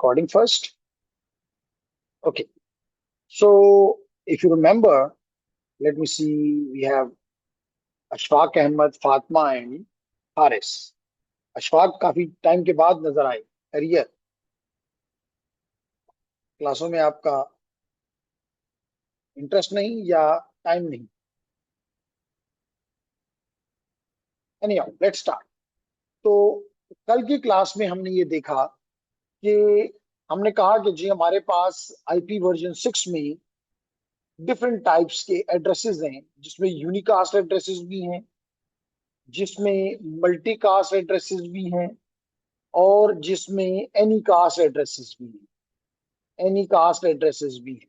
recording first. Okay. So if you remember, let me see, we have Ashfaq Ahmed, Fatima and Haris. Ashfaq काफी time के बाद नजर आए. करियर क्लासों में आपका इंटरेस्ट नहीं या टाइम नहीं? Anyhow let's start. तो कल की क्लास में हमने ये देखा कि हमने कहा कि जी हमारे पास आईपी वर्जन 6 में डिफरेंट टाइप्स के एड्रेसेस हैं, जिसमें यूनिकास्ट एड्रेसेस भी हैं, जिसमें मल्टीकास्ट एड्रेसेस भी हैं, और जिसमें एनीकास्ट एड्रेसेस भी हैं. एनीकास्ट एड्रेसेस भी हैं.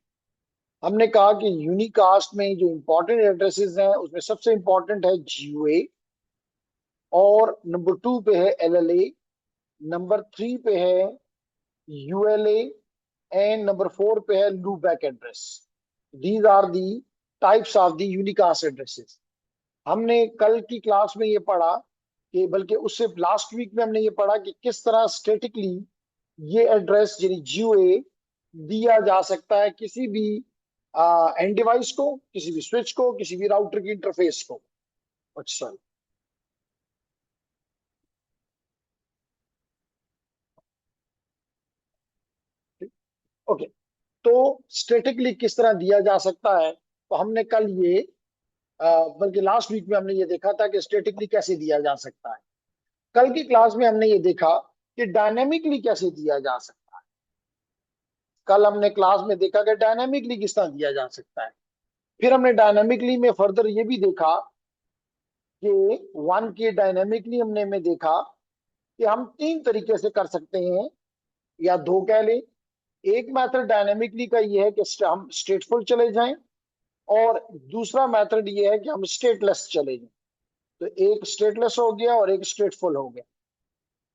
हमने कहा कि यूनिकास्ट में जो इंपॉर्टेंट एड्रेसेस हैं उसमें सबसे इंपॉर्टेंट है जीओए, और नंबर 2 पे है एलएलए, नंबर 3 पे है यूएलए, एंड नंबर 4 पे है loopback address. These are the types of the unicast addresses. हमने कल की क्लास में ये पढ़ा कि, बल्कि उससे लास्ट वीक में हमने ये पढ़ा कि किस तरह स्टेटिकली ये एड्रेस यानी जीओए दिया जा सकता है किसी भी एंड डिवाइस को, किसी भी स्विच को, किसी भी राउटर की इंटरफेस को. अच्छा, ओके. तो स्टेटिकली किस तरह दिया जा सकता है, तो हमने कल ये बल्कि लास्ट वीक में हमने ये देखा था कि स्टेटिकली कैसे दिया जा सकता है. कल की क्लास में हमने ये देखा कि डायनेमिकली कैसे दिया जा सकता है. कल हमने क्लास में देखा कि डायनेमिकली किस तरह दिया जा सकता है. फिर हमने डायनेमिकली में फर्दर ये भी देखा कि वन के डायनेमिकली हमने में देखा कि हम 3 तरीके से कर सकते हैं, या 2 कह लें. एक मेथड डायनेमिकली का ये है कि हम स्टेटफुल चले जाएं, और दूसरा मेथड ये है कि हम स्टेटलेस चले जाएं. तो एक स्टेटलेस हो गया और एक स्टेटफुल हो गया.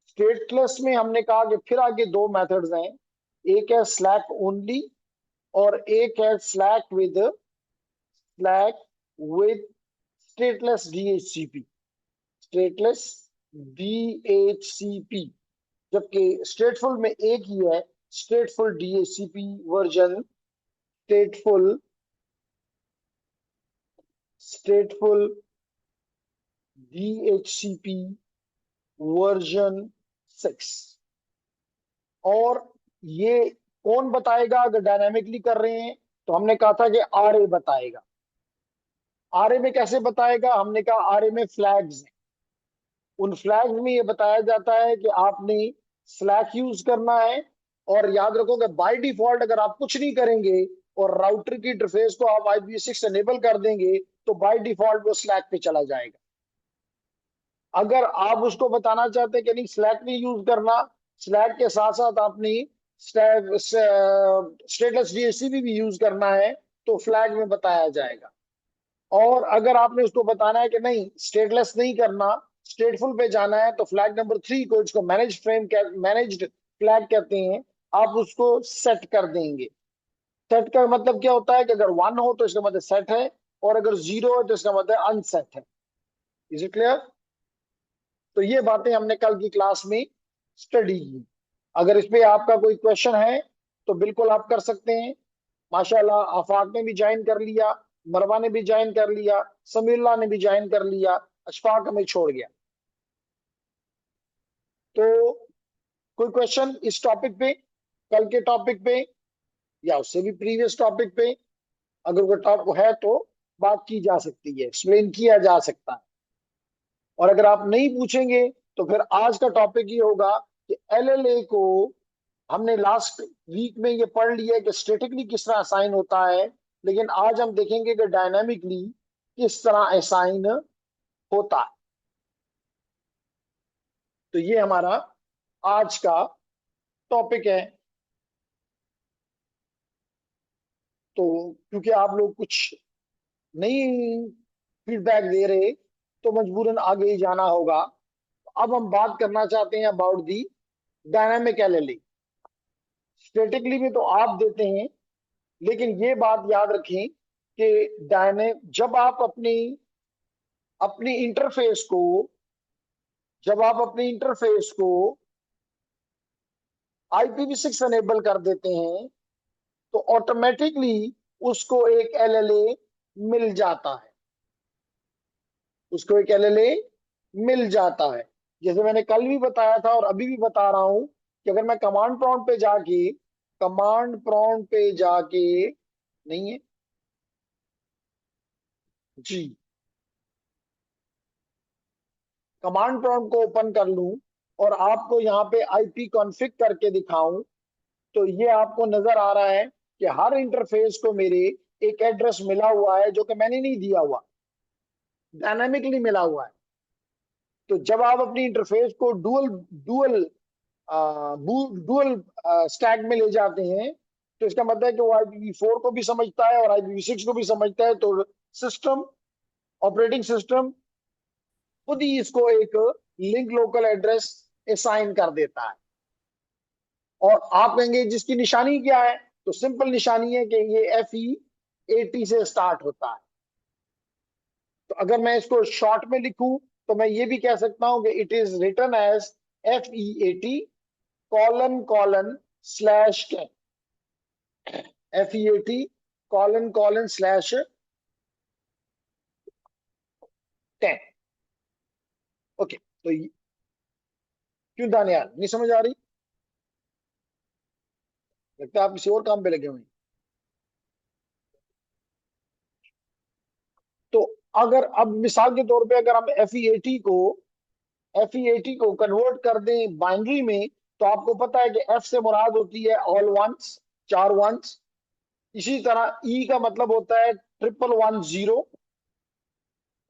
स्टेटलेस में हमने कहा कि फिर आगे 2 मेथड्स हैं. एक है स्लैक ओनली, और एक है slack with stateless DHCP. Stateless DHCP. जबकि स्टेटफुल में एक ही है, स्टेटफुल डीएचसीपी वर्जन, स्टेटफुल डीएचसीपी वर्जन 6. और ये कौन बताएगा अगर डायनामिकली कर रहे हैं? तो हमने कहा था कि आरए बताएगा. आरए में कैसे बताएगा? हमने कहा आरए में फ्लैग्स हैं. उन फ्लैग्स में ये बताया जाता है कि आपने स्लैक यूज करना है, और याद रखो कि बाय डिफॉल्ट अगर आप कुछ नहीं करेंगे और राउटर की इंटरफेस को आप IPv6 एनेबल कर देंगे, तो बाय डिफॉल्ट वो स्लैक पे चला जाएगा. अगर आप उसको बताना चाहते हैं कि नहीं स्लैक नहीं यूज करना, स्लैक के साथ साथ आपने स्टेटस डीएचसीपी भी यूज करना है, तो फ्लैग में बताया जाएगा. और अगर आपने उसको बताना है कि नहीं स्टेटलेस नहीं करना, स्टेटफुल पे जाना है, तो फ्लैग नंबर 3 को, इसको मैनेज्ड फ्लैग कहते हैं, आप उसको सेट कर देंगे. सेट का मतलब क्या होता है कि अगर 1 हो तो इसका मतलब सेट है, और अगर 0 हो तो इसका मतलब अनसेट है. Is it clear? तो ये बातें हमने कल की क्लास में स्टडी की. अगर इस पे आपका कोई क्वेश्चन है तो बिल्कुल आप कर सकते हैं. माशाल्लाह आफाक ने भी ज्वाइन कर लिया, मरवा ने भी ज्वाइन कर लिया, समील्ला ने भी ज्वाइन कर लिया, अशफाक हमें छोड़ गया. तो कोई क्वेश्चन इस टॉपिक पे, कल के टॉपिक पे, या उससे भी प्रीवियस टॉपिक पे? अगर कोई टॉपिक है तो बात की जा सकती है, एक्सप्लेन किया जा सकता है. और अगर आप नहीं पूछेंगे तो फिर आज का टॉपिक ये होगा कि एलएलए को हमने लास्ट वीक में ये पढ़ लिया है कि स्टैटिकली किस तरह असाइन होता है, लेकिन आज हम देखेंगे कि डायनामिकली किस तरह असाइन होता है. तो ये हमारा आज का टॉपिक है. तो क्योंकि आप लोग कुछ नहीं फीडबैक दे रहे, तो मजबूरन आगे ही जाना होगा. अब हम बात करना चाहते हैं about the dynamic LLA. Statically भी तो आप देते हैं, लेकिन ये बात याद रखें कि जब आप अपनी अपनी इंटरफेस को जब आप अपनी इंटरफेस को IPv6 एनेबल कर देते हैं तो ऑटोमेटिकली उसको एक LLA मिल जाता है, उसको एक LLA मिल जाता है। जैसे मैंने कल भी बताया था और अभी भी बता रहा हूं कि अगर मैं कमांड प्रॉम्प्ट पे जाके नहीं है जी, कमांड प्रॉम्प्ट को ओपन कर लूं और आपको यहाँ पे IP कॉन्फ़िग करके दिखाऊं, तो ये आपको नजर आ रहा है कि हर इंटरफेस को मेरे एक एड्रेस मिला हुआ है जो कि मैंने नहीं दिया हुआ, डायनामिकली मिला हुआ है। तो जब आप अपनी इंटरफेस को डुअल डुअल डुअल स्टैक में ले जाते हैं, तो इसका मतलब है कि वो IPv4 को भी समझता है और IPv6 को भी समझता है। तो सिस्टम, ऑपरेटिंग सिस्टम खुद ही इसको एक लिंक लोकल एड्रेस असाइन कर देता है। और आप कहेंगे जिसकी निशानी क्या है, तो सिंपल निशानी है कि ये FE80 से स्टार्ट होता है। तो अगर मैं इसको शॉर्ट में लिखूं तो मैं ये भी कह सकता हूं कि it is written as FE80 colon colon slash 10, FE80 colon colon slash 10। Okay, तो क्यों दानियाल नहीं समझ आ रही? लगता है आप किसी और काम पे लगे हुए हैं। तो अगर अब मिसाल के तौर पे अगर हम FE80 को कन्वर्ट कर दें बाइनरी में, तो आपको पता है कि F से मुराद होती है ऑल वंस, चार वंस। इसी तरह E का मतलब होता है 1110,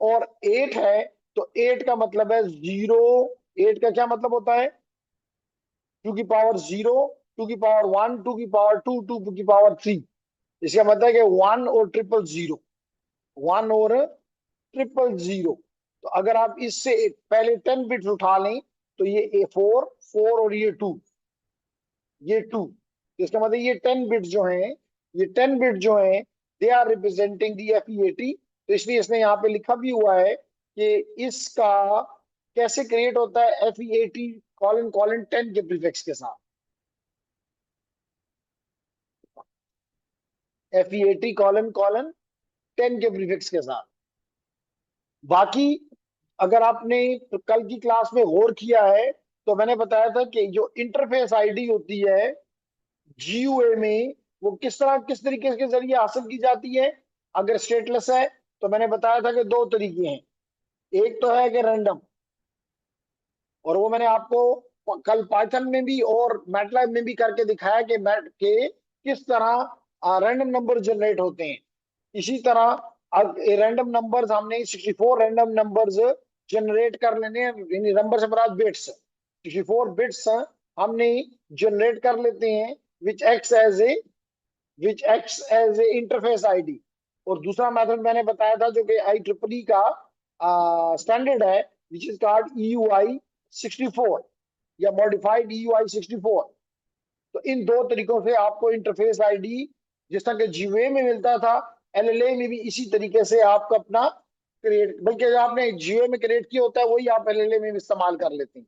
और 8 है तो 8 का मतलब है जीरो। 8 का क्या मतलब होता है? 2 की पावर 0, 2 की पावर 1, 2 की पावर 2, 2 की पावर 3। इसका मतलब है कि 1 और 000, 1 और 000। तो अगर आप इससे पहले 10 बिट्स उठा लें, तो ये 4 4 और ये 2। इसका मतलब ये 10 बिट जो हैं, ये 10 बिट जो हैं, they are representing the FE80। तो इसलिए इसने यहाँ पे लिखा भी हुआ है कि इसका कैसे क्रिएट होता है, FE80 कॉलन कॉलन 10 के प्रीफिक्स के साथ। FE80 कॉलन कॉलन 10 के प्रीफिक्स के साथ। बाकी अगर आपने कल की क्लास में गौर किया है, तो मैंने बताया था कि जो इंटरफेस आईडी होती है GUI में, वो किस तरीके के जरिए हासिल की जाती है। अगर स्टेटलेस है तो मैंने बताया था कि दो तरीके हैं। एक तो है कि रैंडम, और वो मैंने आपको कल पाइथन में भी और मैटलैब में भी करके दिखाया कि मैट के किस तरह रैंडम नंबर जनरेट होते हैं। इसी तरह रैंडम नंबर्स हमने 64 रैंडम नंबर्स जनरेट कर लेने हैं, नंबर से मुराद बिट्स, 64 बिट्स हमने जनरेट कर लेते हैं, which X as a interface ID. और दूसरा मेथड मैंने बताया था जो कि IEEE का स्टैंडर्ड है, विच इज कॉल्ड EUI64 या मॉडिफाइड EUI64। तो इन दो तरीकों से आपको इंटरफेस आईडी, जिस तरह के GUI में मिलता था, LLA में भी इसी तरीके से आपको अपना क्रिएट, बल्कि जो आपने GUI में क्रिएट किया होता है वही आप LLA में भी इस्तेमाल कर लेते हैं।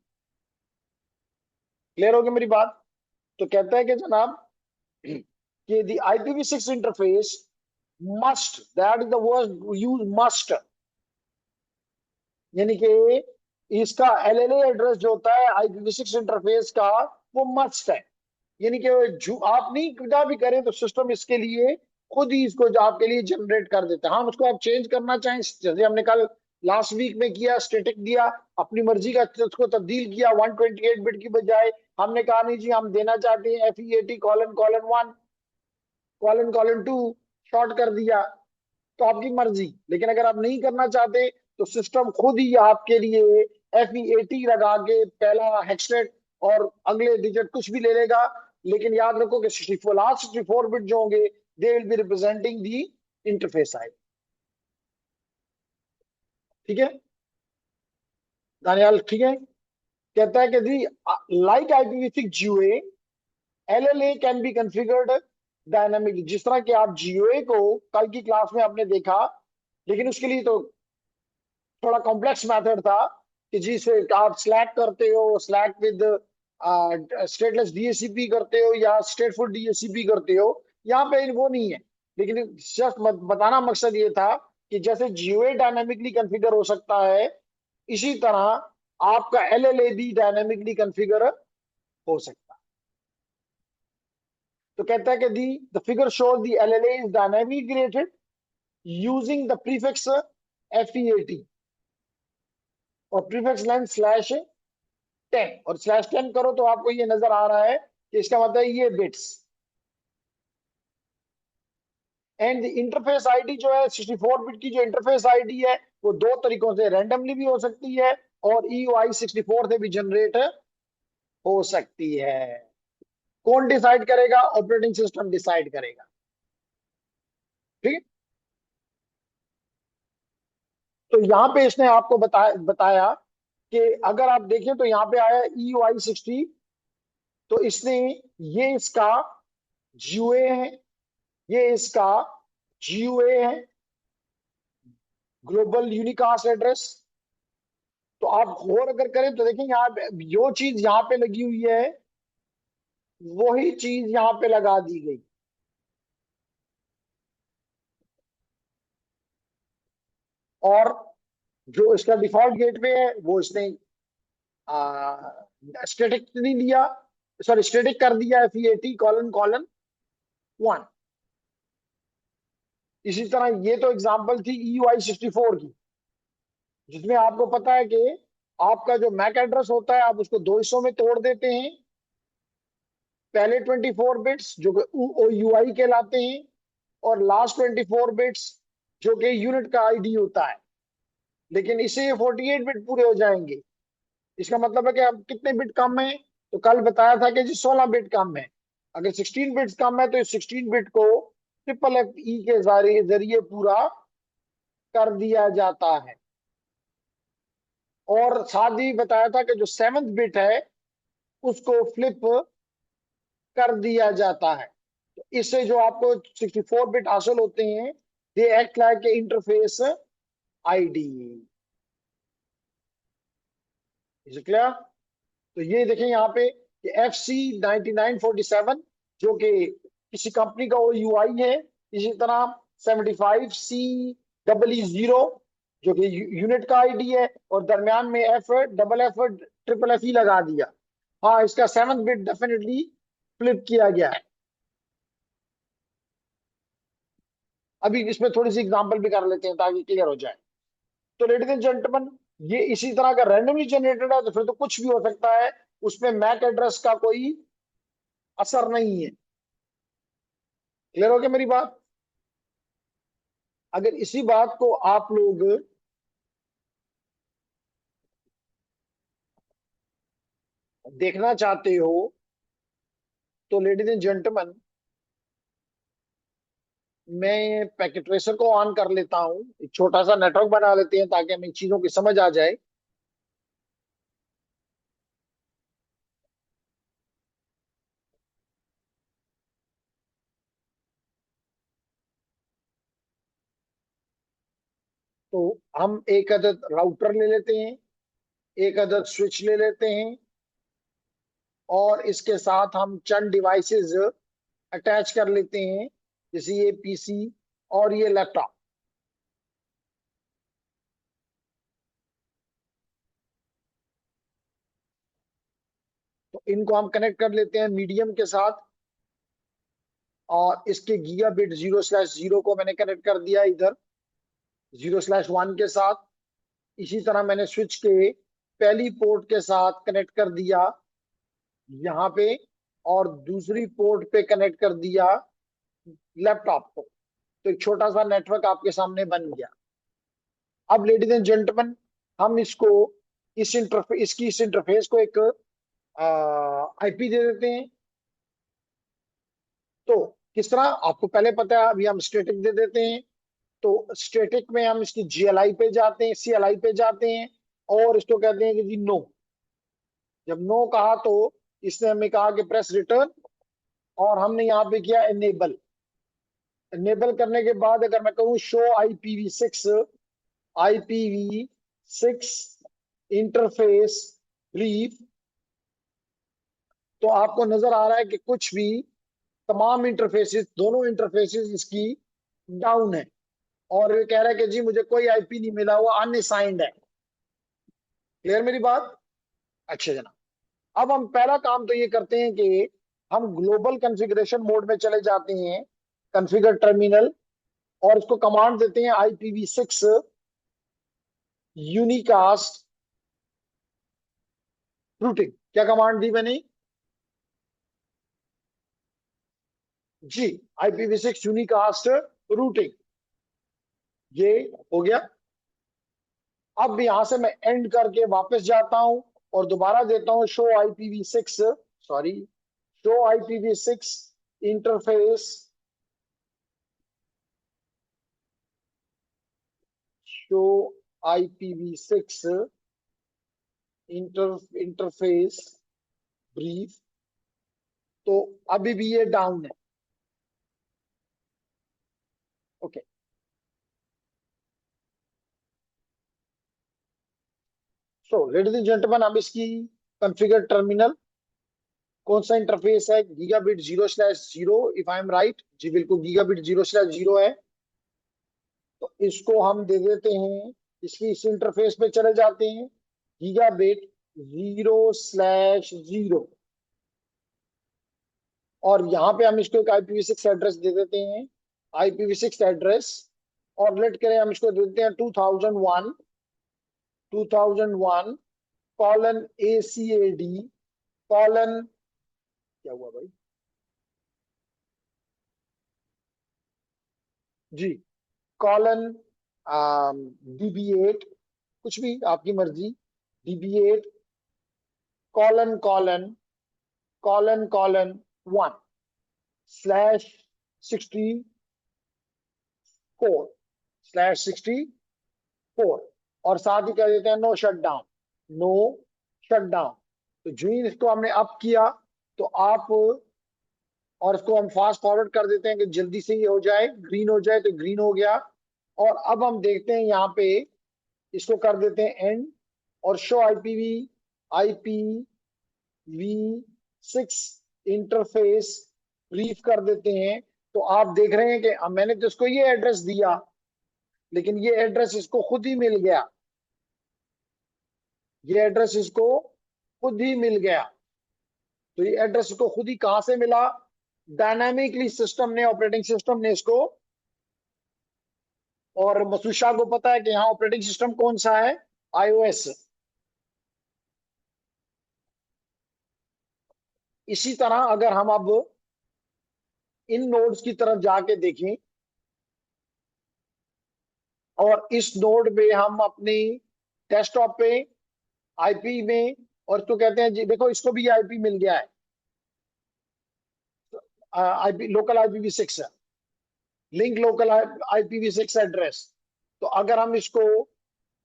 क्लियर हो गई मेरी बात? तो कहता है कि जनाब कि the IPv6 interface must, that is the word use must, यानी कि इसका LLA एड्रेस जो होता है IPv6 इंटरफेस का, वो मस्ट है। यानी कि जो आप नहीं क्या भी करें तो सिस्टम इसके लिए खुद ही इसको जो आपके लिए जनरेट कर देता है। हाँ, उसको आप चेंज करना चाहें, जैसे हमने कल लास्ट वीक में किया, स्टेटिक दिया, अपनी मर्जी का उसको तब्दील किया 128 बिट की बजाय। हमने कहा नहीं जी, हम देना चाहते हैं FE80 colon colon 1 colon colon 2, short कर दिया, तो आपकी मर्जी। लेकिन अगर आप नहीं करना चाहते तो सिस्टम खुद ही आपके लिए FE80 लगा के पहला हेक्सटेट और अगले डिजिट कुछ भी ले लेगा। लेकिन याद रखो कि 64 लास्ट 64 बिट जो होंगे, they will be representing the interface side. ठीक है दानियाल? ठीक है। कहता है कि the like IPv6 GUI, LLA can be configured dynamically. जिस तरह कि आप GUI को कल की क्लास में आपने देखा, लेकिन उसके लिए तो थोड़ा कॉम्प्लेक्स मेथड था कि जिसे आप स्लैक करते हो, स्लैक विद स्टेटलेस डीएचसीपी करते हो या स्टेटफुल डीएचसीपी करते हो, यहाँ पे वो नहीं है। लेकिन जस्ट बताना मकसद ये था कि जैसे जीओए डायनेमिकली कॉन्फ़िगर हो सकता है, इसी तरह आपका एलएलए भी डायनेमिकली कॉन्फ़िगर हो सकता है। तो कहता है कि the the figure shows the LLA is dynamically created using the prefix FEAT और प्रीफिक्स लाइन /10, और /10 करो तो आपको ये नजर आ रहा है कि इसका मतलब ये बिट्स। एंड इंटरफेस आईडी जो है 64 बिट की जो इंटरफेस आईडी है वो दो तरीकों से, रैंडमली भी हो सकती है और EUI 64 से भी जनरेट हो सकती है। कौन डिसाइड करेगा? ऑपरेटिंग सिस्टम डिसाइड करेगा। ठीक है। तो यहां पे इसने आपको बताया कि अगर आप देखें तो यहाँ पे आया EUI 60, तो इसने ये इसका GUA है, ये इसका GUA है, ग्लोबल यूनिकास्ट एड्रेस। तो आप गौर अगर करें तो देखें यहाँ पे जो चीज यहाँ पे लगी हुई है वही चीज यहाँ पे लगा दी गई। और जो इसका डिफॉल्ट गेटवे है वो इसने स्टेटिक नहीं लिया, सॉरी स्टेटिक कर दिया FEAT कॉलन कॉलन 1। इसी तरह ये तो एग्जांपल थी EUI 64 की, जिसमें आपको पता है कि आपका जो मैक एड्रेस होता है आप उसको दो हिस्सों में तोड़ देते हैं। पहले 24 बिट्स जो कि OUI कहलाते हैं, और लास्ट 24 बिट्स जो कि यूनिट का आईडी होता है। लेकिन इससे ये 48 बिट पूरे हो जाएंगे। इसका मतलब है कि अब कितने बिट कम है? तो कल बताया था कि जी 16 बिट कम है। अगर 16 बिट्स कम है तो इस 16 बिट को FFFE के जरिए पूरा कर दिया जाता है। और साथ ही बताया था कि जो 7th बिट है उसको फ्लिप कर दिया जाता है। तो इससे जो आपको 64 बिट हासिल होते हैं, they act like interface ID. Is clear? तो ये देखें यहाँ पे कि FC9947 जो कि किसी कंपनी का OUI है। इसी तरह 75C00 जो कि यूनिट का आईडी है, और दरमियान में FFFFE लगा दिया। हाँ, इसका 7th बिट डेफिनेटली फ्लिप किया गया है। अभी इसमें थोड़ी सी एग्जांपल भी कर लेते हैं ताकि क्लियर हो जाए। तो लेडीज एंड जेंटलमैन, ये इसी तरह का रैंडमली जनरेटेड है तो फिर तो कुछ भी हो सकता है, उसमें मैक एड्रेस का कोई असर नहीं है। क्लियर हो गया मेरी बात? अगर इसी बात को आप लोग देखना चाहते हो तो लेडीज एंड जेंटलमैन, मैं पैकेट ट्रेसर को ऑन कर लेता हूं, एक छोटा सा नेटवर्क बना लेते हैं ताकि हमें चीजों की समझ आ जाए। तो हम एक अदद राउटर ले लेते हैं, एक अदद स्विच ले लेते हैं, और इसके साथ हम चंद डिवाइसेस अटैच कर लेते हैं, जैसे ये PC और ये लैपटॉप। तो इनको हम कनेक्ट कर लेते हैं मीडियम के साथ, और इसके गीगा बिट 0/0 को मैंने कनेक्ट कर दिया इधर 0/1 के साथ। इसी तरह मैंने स्विच के पहली पोर्ट के साथ कनेक्ट कर दिया यहाँ पे, और दूसरी पोर्ट पे कनेक्ट कर दिया लैपटॉप को। तो एक छोटा सा नेटवर्क आपके सामने बन गया। अब लेडीज एंड जेंटलमैन, हम इसको इस इंटरफेस को एक IP दे देते हैं। तो किस तरह आपको पहले पता है, अभी हम स्टैटिक दे देते हैं। तो स्टैटिक में हम इसकी GLI पे जाते हैं, CLI पे जाते हैं, और इसको कहते हैं कि जी नो। जब नो कहा तो इसने हमें कहा कि प्रेस रिटर्न, और हमने यहाँ पे किया एनेबल। एनेबल करने के बाद अगर मैं कहूँ शो IPv6 इंटरफेस ब्रीफ, तो आपको नजर आ रहा है कि कुछ भी तमाम इंटरफेसेस, दोनों इंटरफेसेस इसकी डाउन है, और ये कह रहा है कि जी मुझे कोई आईपी नहीं मिला हुआ, अनअसाइंड है। क्लियर मेरी बात? अच्छा जनाब, अब हम पहला काम तो ये करते हैं कि हम ग्लोबल कॉन्फ़िगरेशन मोड में चले जाते हैं, कॉन्फ़िगर टर्मिनल, और इसको कमांड देते हैं IPv6 यूनिकास्ट रूटिंग। क्या कमांड दी मैंने? जी, IPv6 यूनिकास्ट रूटिंग, ये हो गया। अब यहां से मैं एंड करके वापस जाता हूं और दोबारा देता हूं show IPv6, sorry, show IPv6 interface, show IPv6 interface brief. तो अभी भी ये डाउन है। Okay, so ladies and gentleman, हम इसकी कॉन्फ़िगर टर्मिनल, कौन सा इंटरफेस है? Gigabit 0/0, if I am right. जी बिल्कुल, गीगाबिट 0/0 है। तो इसको हम दे देते हैं, इसकी इस इंटरफेस पे चले जाते हैं, गीगाबिट 0/0, और यहाँ पे हम इसको एक IPv6 एड्रेस दे देते हैं, IPv6 एड्रेस, और लेट करें हम इसको दे देते हैं 2001 कॉलन ACAD कॉलन, क्या हुआ भाई जी, कॉलन DB8, कुछ भी आपकी मर्जी, DB8 colon colon colon colon 1/64/64, और साथ ही कर देते हैं no shut down, no shut down. तो जो ही इसको हमने अप किया, तो आप, और इसको हम फास्ट फॉरवर्ड कर देते हैं कि जल्दी से ये हो जाए, ग्रीन हो जाए, तो ग्रीन हो गया। और अब हम देखते हैं यहाँ पे, इसको कर देते हैं एंड, और शो IPv6 इंटरफेस ब्रीफ कर देते हैं। तो आप देख रहे हैं कि मैंने तो इसको ये एड्रेस दिया, लेकिन ये एड्रेस इसको खुद ही मिल गया, ये एड्रेस इसको खुद ही मिल गया। तो ये एड्रेस इसको खुद ही कहां से मिला? डायनामिकली सिस्टम ने, ऑपरेटिंग सिस्टम ने इसको, और मसूद शाह को पता है कि यहाँ ऑपरेटिंग सिस्टम कौन सा है, iOS। इसी तरह अगर हम अब इन नोड्स की तरफ जाके देखें, और इस नोड पे हम अपनी डेस्कटॉप पे आईपी में, और इसको कहते हैं जी, देखो इसको भी आईपी मिल गया है, आईपी लोकल IPv6 है, लिंक लोकल IPv6 एड्रेस। तो अगर हम इसको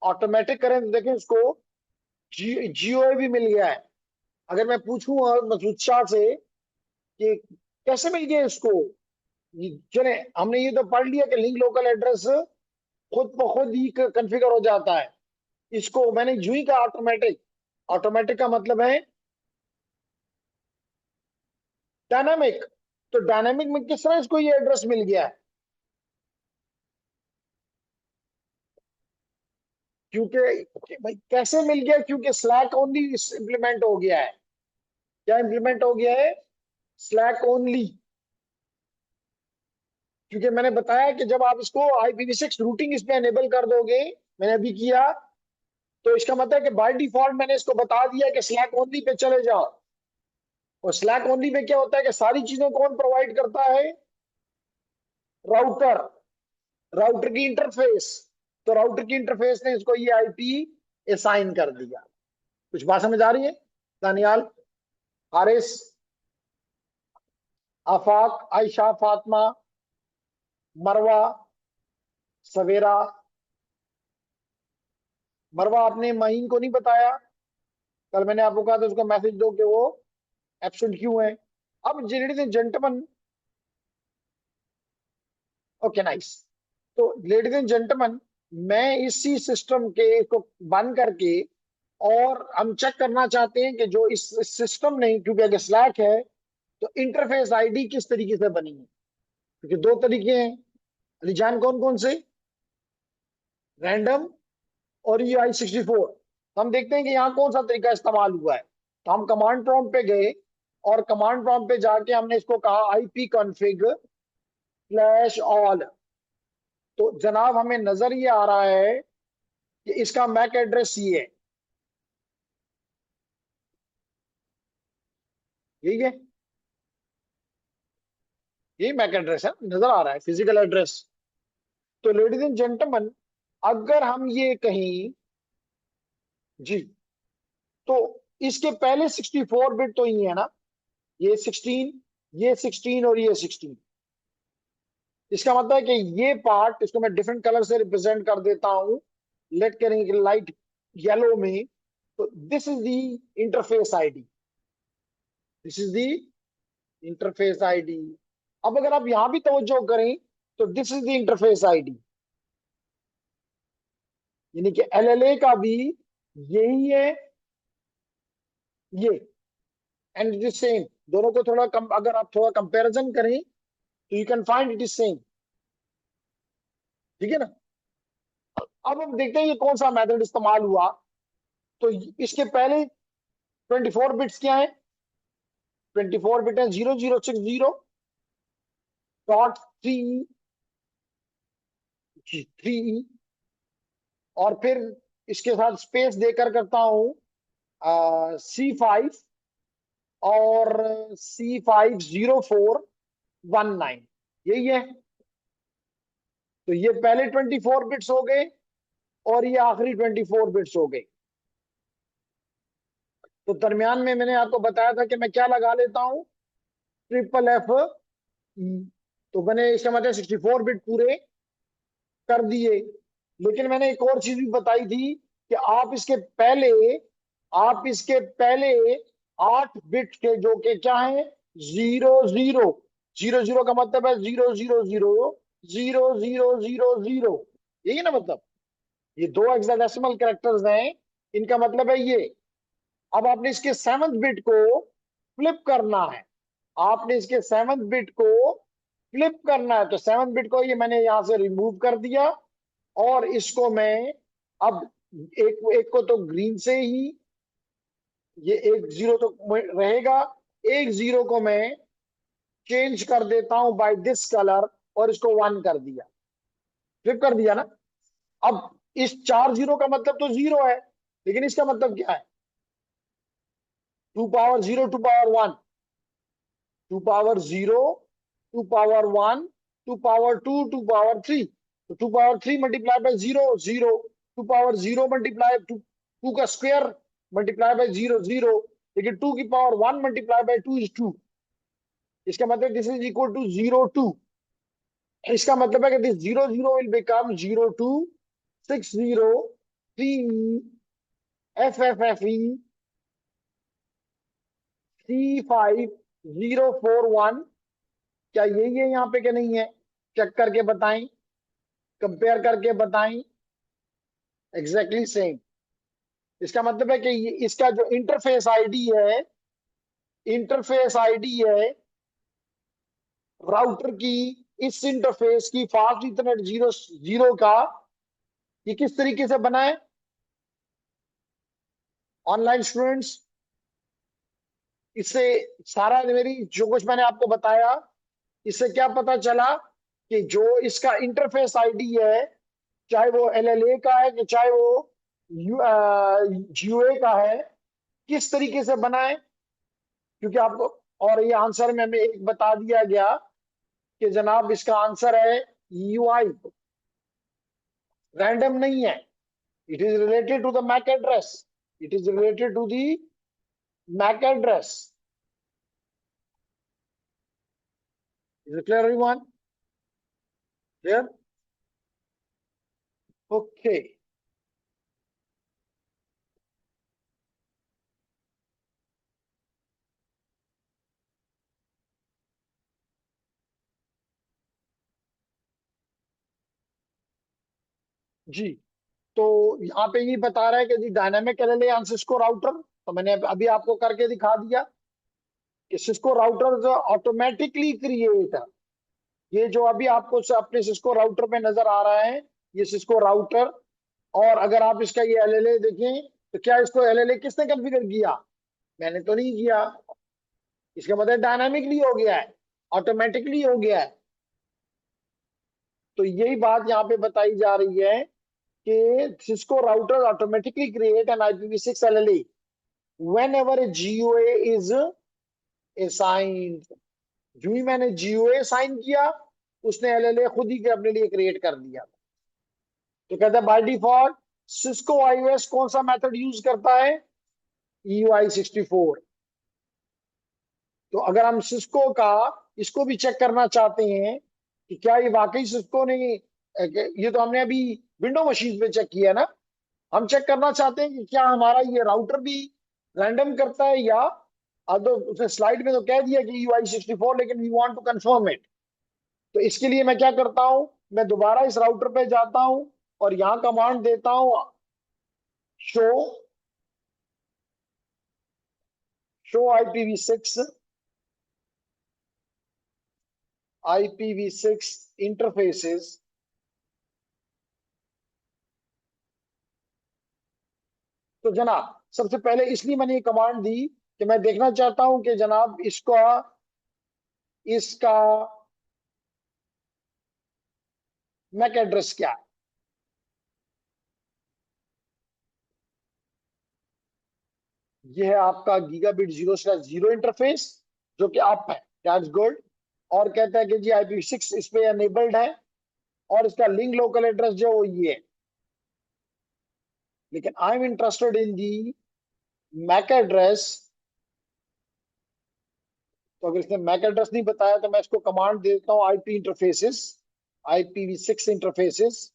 ऑटोमेटिक करें तो देखें इसको GOA भी मिल गया है। अगर मैं पूछूं मसूद शाह से कि कैसे मिल गया इसको, चले हमने ये तो पढ़ लिया कि लिंक लोकल एड्रेस खुद ब खुद ही कॉन्फ़िगर हो जाता है। इसको मैंने जो ही कहा ऑटोमेटिक, ऑटोमेटिक का मतलब है डायनामिक। तो डायनामिक में किस तरह इसको ये एड्रेस मिल गया है? क्योंकि भाई कैसे मिल गया? क्योंकि स्लैक ओनली इंप्लीमेंट हो गया है। क्या इंप्लीमेंट हो गया है? Slack only. क्योंकि मैंने बताया कि जब आप इसको IPv6 रूटिंग इस पे एनेबल कर दोगे, मैंने अभी किया, तो इसका मतलब है कि बाय डिफॉल्ट मैंने इसको बता दिया कि स्लैक ओनली पे चले जाओ। और स्लैक ओनली पे क्या होता है कि सारी चीजें कौन प्रोवाइड करता है? राउटर, राउटर की इंटरफेस। तो राउटर की इंटरफेस ने इसको ये आईपी असाइन कर दिया। कुछ बात समझ आ रही है? दानियाल, हारिस, आफाक, आयशा, फातिमा, मरवा, सवेरा। मरवा, आपने महीन को नहीं बताया, कल मैंने आपको कहा था उसको मैसेज दो कि वो एब्सेंट क्यों है। अब ladies and gentleman, okay nice. तो लेडीज एंड जेंटलमैन, मैं इसी सिस्टम के को बंद करके और हम चेक करना चाहते हैं कि जो इस सिस्टम ने, क्योंकि अगर स्लैक है तो इंटरफेस आईडी किस तरीके से बनी है, क्योंकि दो तरीके हैं अलीजान, कौन कौन से, रैंडम और UI64। तो हम देखते हैं कि यहाँ कौन सा तरीका इस्तेमाल हुआ है। तो हम कमांड प्रॉम्प्ट पे गए और कमांड प्रॉम्प्ट पे जाके हमने इसको कहा IP config /all। तो जनाब हमें नजर ये आ रहा है कि इसका मैक एड्रेस ये है, यही है, यही मैक एड्रेस है, नजर आ रहा है फिजिकल एड्रेस। तो लेडीज एंड जेंटलमैन, अगर हम ये कहीं जी, तो इसके पहले 64 बिट तो ही है ना, ये 16, ये 16 और ये 16। इसका मतलब है कि ये पार्ट, इसको मैं डिफरेंट कलर से रिप्रेजेंट कर देता हूं, लेट करेंगे लाइट येलो में। तो this is the interface ID, this is the interface ID. अब अगर आप यहां भी तवज्जो करें तो this is the interface ID, यानी कि LLA का भी यही है, ये, एंड इट इज सेम। दोनों को थोड़ा कम, अगर आप थोड़ा कंपैरिजन करें तो you can find it is same. ठीक है ना। अब हम देखते हैं ये कौन सा मेथड इस्तेमाल हुआ। तो इसके पहले 24 बिट्स क्या है, 24 बिट है 0060.3 और फिर इसके साथ स्पेस देकर करता हूं C5 और C50419, यही है। तो ये पहले 24 बिट्स हो गए और ये आखिरी 24 बिट्स हो गए। तो दरमियान में मैंने आपको बताया था कि मैं क्या लगा लेता हूं, ट्रिपल F। तो मैंने इसका मतलब 64 बिट पूरे कर दिए। लेकिन मैंने एक और चीज भी बताई थी कि आप इसके पहले 8 बिट के, जो कि क्या है, 00। 00 का मतलब है 0000000, यही है ना मतलब। ये दो हेक्साडेसिमल कैरेक्टर्स हैं, इनका मतलब है ये। अब आपने इसके 7th बिट को फ्लिप करना है, आपने इसके 7th बिट को फ्लिप करना है। तो 7th बिट को ये मैंने यहां से रिमूव कर दिया और इसको मैं अब एक एक को तो ग्रीन से ही, ये एक जीरो तो रहेगा, एक जीरो को मैं चेंज कर देता हूं बाय दिस कलर और इसको 1 कर दिया, फ्लिप कर दिया ना। अब इस 4 जीरो का मतलब तो जीरो है, लेकिन इसका मतलब क्या है, 2 power 0 2 power 1, 2 power 0 2 power 1 2 power 2 2 power 3। तो 2 power 3 multiply by zero zero, 2 power 0 multiply two का square multiply by zero zero, लेकिन 2 की पावर 1 मल्टीप्लाई बाय 2 इज 2। इसका मतलब दिस इज इक्वल टू 02। इसका मतलब है कि this 00 will become 026030FFFE C5041। क्या यही है यहाँ पे कि नहीं है, चेक करके बताएं, कंपेयर करके बताएं। Exactly same. इसका मतलब है कि इसका जो इंटरफेस आईडी है राउटर की, इस इंटरफेस की फास्ट इथरनेट जीरो जीरो का, ये किस तरीके से बना है ऑनलाइन स्टूडेंट्स। इससे सारा मेरी जो कुछ मैंने आपको बताया, इससे क्या पता चला कि जो इसका इंटरफेस आईडी है, चाहे वो LLA का है कि चाहे वो GUA का है, किस तरीके से बना है। क्योंकि आपको, और ये आंसर में हमें एक बता दिया गया कि जनाब इसका आंसर है UI, रैंडम नहीं है। It is related to the MAC address, it is related to the MAC address. Is it clear everyone, clear, okay. जी, तो यहाँ पे ये बता रहा है कि जी dynamic LLA on Cisco router, तो मैंने अभी आपको करके दिखा दिया कि सिस्को राउटर ऑटोमेटिकली क्रिएट, ये जो अभी आपको अपने सिस्को राउटर पे नजर आ रहा है, ये सिस्को राउटर। और अगर आप इसका ये एलएलए देखें तो क्या इसको एलएलए किसने कॉन्फ़िगर किया? मैंने तो नहीं किया। इसका मतलब डायनामिकली हो गया है, ऑटोमेटिकली हो गया है। तो यही बात यहाँ पे बताई जा रही है कि Cisco router automatically create an IPv6 LLA whenever a GUA is assigned। जो ही मैंने GUA साइन किया, उसने एलएलए खुद ही के अपने लिए क्रिएट कर दिया। तो कहता है बाय डिफॉल्ट सिस्को आईओएस कौन सा मेथड यूज करता है? EUI64। तो अगर हम सिस्को का इसको भी चेक करना चाहते हैं कि क्या ये वाकई सिस्को ने, ये तो हमने अभी विंडो मशीन पे चेक किया ना, हम चेक करना चाहते हैं कि क्या हमारा ये राउटर भी रैंडम करता है या, अब तो उसने स्लाइड में तो कह दिया कि EUI64, लेकिन we want to confirm it. तो इसके लिए मैं क्या करता हूं, मैं दोबारा इस राउटर पे जाता हूं और यहां कमांड देता हूं शो शो IPv6 इंटरफेसेस। तो जनाब सबसे पहले इसलिए मैंने ये कमांड दी कि मैं देखना चाहता हूं कि जनाब इसका इसका मैक एड्रेस क्या है। ये है आपका गीगाबिट 0/0 इंटरफेस, जो कि आप है, दैट्स गुड। और कहता है कि जी IPv6 इस पे अनेबल्ड है, और इसका लिंक लोकल एड्रेस जो वो ये है। लेकिन I am interested in the MAC address. तो अगर इसने मैक एड्रेस नहीं बताया तो मैं इसको कमांड देता हूं IP interfaces, IPv6 interfaces.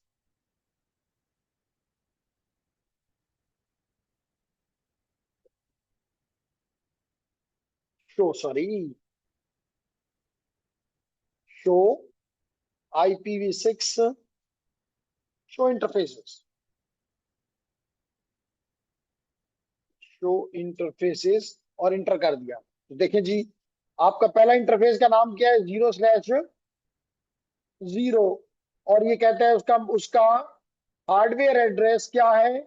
Show sorry show IPv6 show interfaces, show interfaces, और इंटर कर दिया। तो देखें जी, आपका पहला इंटरफेस का नाम क्या है? 0/0। और ये कहता है उसका उसका हार्डवेयर एड्रेस क्या है?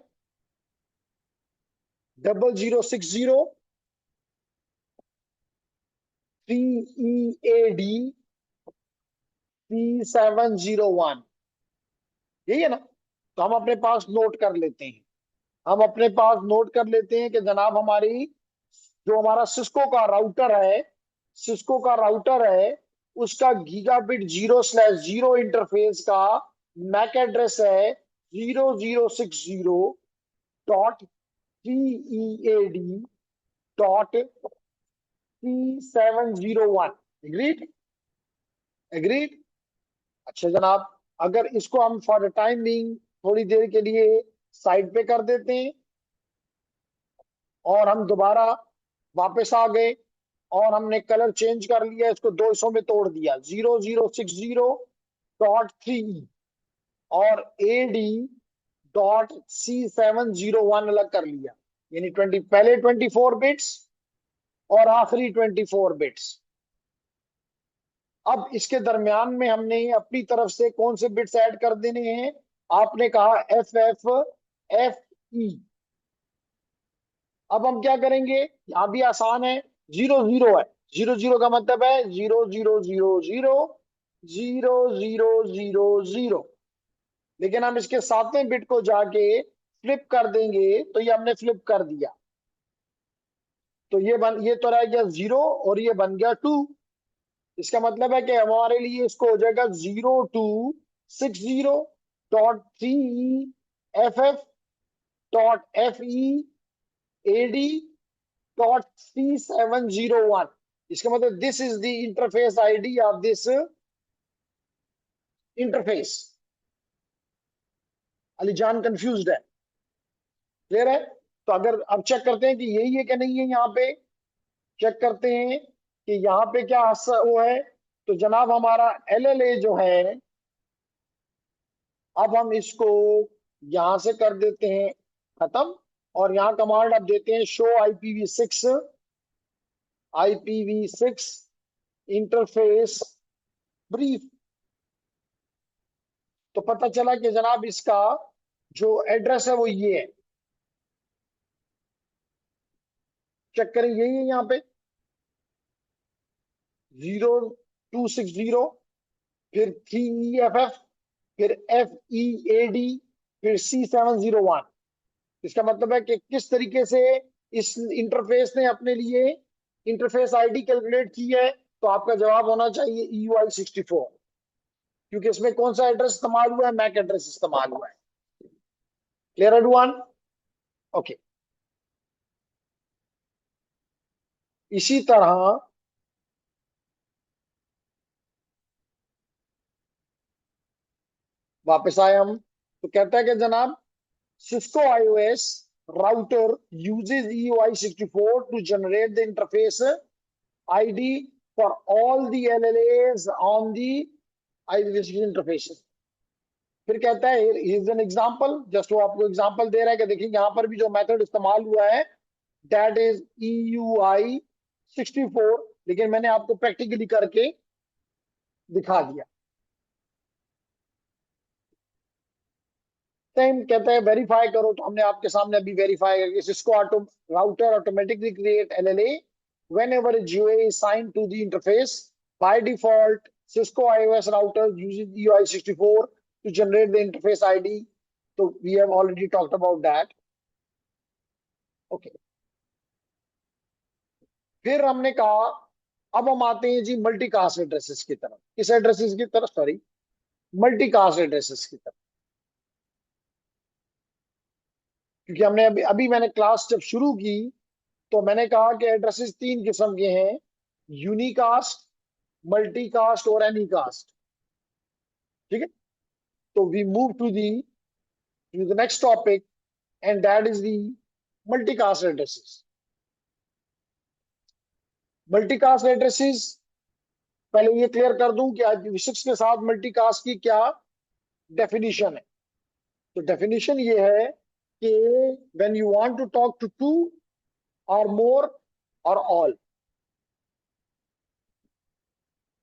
0060 3EAD C701, यही है ना? तो हम अपने पास नोट कर लेते हैं, हम अपने पास नोट कर लेते हैं कि जनाब हमारी जो हमारा सिस्को का राउटर है, उसका गीगाबिट 0/0 इंटरफेस का मैक एड्रेस है 0060.3EAD.C701। एग्रीड? एग्रीड? अच्छा जनाब, अगर इसको हम फॉर द टाइम बीइंग थोड़ी देर के लिए साइड पे कर देते हैं, और हम दोबारा वापस आ गए, और हमने कलर चेंज कर लिया, इसको दो हिस्सों में तोड़ दिया, 0060.3 और AD.C701 अलग कर लिया, यानी 20, पहले 24 बिट्स और आखिरी 24 बिट्स। अब इसके दरमियान में हमने अपनी तरफ से कौन से बिट्स ऐड कर देने हैं? आपने कहा FFFE। अब हम क्या करेंगे? यहां भी आसान है, 0/0 है। 0/0 का मतलब है 00000000। लेकिन हम इसके 7वें बिट को जाके फ्लिप कर देंगे, तो ये हमने फ्लिप कर दिया, तो ये तो रह गया 0 और ये बन गया 2। इसका मतलब है कि हमारे लिए इसको हो जाएगा 02.6/0.FF.FE AD.C701। इसका मतलब this is the interface ID of this interface. Alijan confused है? क्लियर है? तो अगर अब चेक करते हैं कि यही है कि नहीं है, यहाँ पे चेक करते हैं कि यहाँ पे क्या वो है। तो जनाब हमारा LLA जो है, अब हम इसको यहां से कर देते हैं खत्म, और यहां कमांड अब देते हैं show IPv6, IPv6 interface brief. तो पता चला कि जनाब इसका जो एड्रेस है वो ये है। चेक करें, यही है यहाँ पे 0260, फिर 3EFF, फिर FEAD, फिर C701। इसका मतलब है कि किस तरीके से इस इंटरफेस ने अपने लिए इंटरफेस आईडी कैलकुलेट की है। तो आपका जवाब होना चाहिए EUI64, क्योंकि इसमें कौन सा एड्रेस इस्तेमाल हुआ है, मैक एड्रेस इस्तेमाल हुआ है। Clear everyone? ओके। इसी तरह वापस आए हम, तो कहता है कि जनाब Cisco iOS router uses EUI64 to generate the interface ID for all the LLAs on the IPv6 interfaces। फिर कहता है इज एन एग्जांपल, जस्ट वो आपको एग्जांपल दे रहा है कि देखिए यहां पर भी जो मेथड इस्तेमाल हुआ है दैट इज EUI64, लेकिन मैंने आपको प्रैक्टिकली करके दिखा दिया। टाइम कहता है वेरीफाई करो, तो हमने आपके सामने अभी वेरीफाई करके Cisco auto router automatically create LLA whenever a GUI is signed to the interface. By default, Cisco iOS router uses EUI64 to generate the interface ID. So we have already talked about that. Okay. फिर हमने कहा अब हम आते हैं जी multicast addresses की तरफ, किस एड्रेसेस की तरफ, सॉरी, मल्टीकास्ट एड्रेसेस की तरफ। क्योंकि हमने अभी अभी मैंने क्लास जब शुरू की तो मैंने कहा कि एड्रेसेस तीन किस्म के हैं, यूनिकास्ट, मल्टीकास्ट और एनीकास्ट। ठीक है, तो we move to the next topic and that is the multicast addresses. Multicast addresses, पहले ये क्लियर कर दूं कि IPv6 के साथ मल्टीकास्ट की क्या डेफिनेशन है। तो डेफिनेशन ये है कि when you want to talk to two or more और ऑल,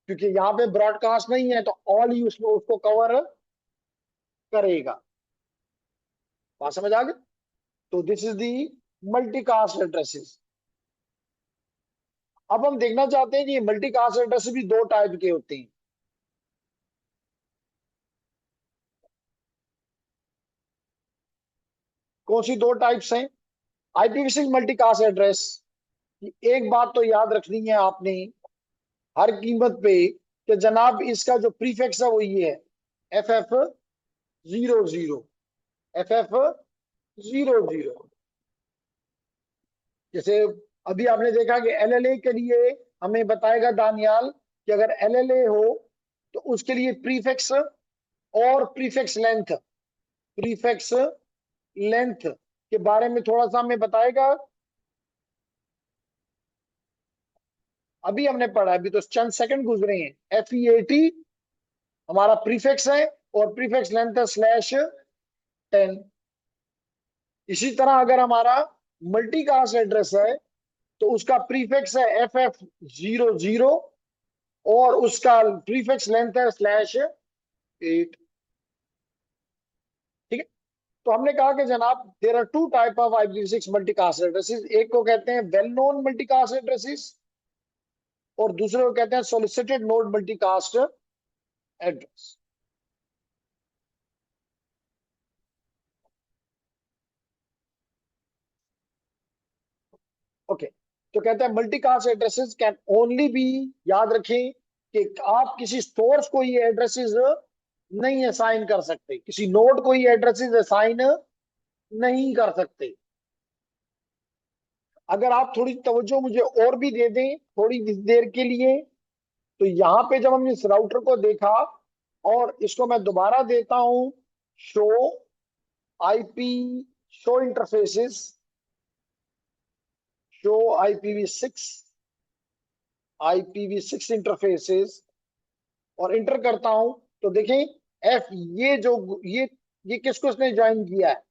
क्योंकि यहाँ पे ब्रॉडकास्ट नहीं है तो ऑल ही उसको कवर करेगा। बात समझ आ गई? तो this is the multicast addresses. अब हम देखना चाहते हैं कि मल्टीकास्ट एड्रेस भी दो टाइप के होते हैं। कौन सी दो टाइप्स हैं IPv6 मल्टीकास्ट एड्रेस की? एक बात तो याद रखनी है आपने हर कीमत पे कि जनाब इसका जो प्रीफिक्स है वो ये है FF00, FF00। जैसे अभी आपने देखा कि LLA के लिए हमें बताएगा दानियाल कि अगर LLA हो तो उसके लिए प्रीफिक्स और प्रीफिक्स लेंथ के बारे में थोड़ा सा हमें बताएगा। अभी हमने पढ़ा, अभी तो चंद सेकंड गुजरे हैं। FEAT हमारा प्रीफिक्स है और प्रीफिक्स लेंथ है /10। इसी तरह अगर हमारा मल्टीकास्ट एड्रेस है तो उसका प्रीफिक्स है FF00 और उसका प्रीफिक्स लेंथ है /8। ठीक है, तो हमने कहा कि जनाब there are two type of IPv6 multicast addresses. एक को कहते हैं वेल नोन मल्टीकास्ट एड्रेसेस और दूसरे को कहते हैं solicited node multicast address. Okay, तो कहते हैं multicast addresses can only be, याद रखें कि आप किसी सोर्स को ये एड्रेसेस नहीं असाइन कर सकते, किसी नोड को ये एड्रेसेस असाइन नहीं कर सकते। अगर आप थोड़ी तवज्जो मुझे और भी दे दें थोड़ी देर के लिए, तो यहां पे जब हमने इस राउटर को देखा और इसको मैं दोबारा देता हूं, show IP, show interfaces, show IPv6 interfaces और इंटर करता हूं, तो देखें एफ, ये जो ये ये किसको इसने ज्वाइन किया है?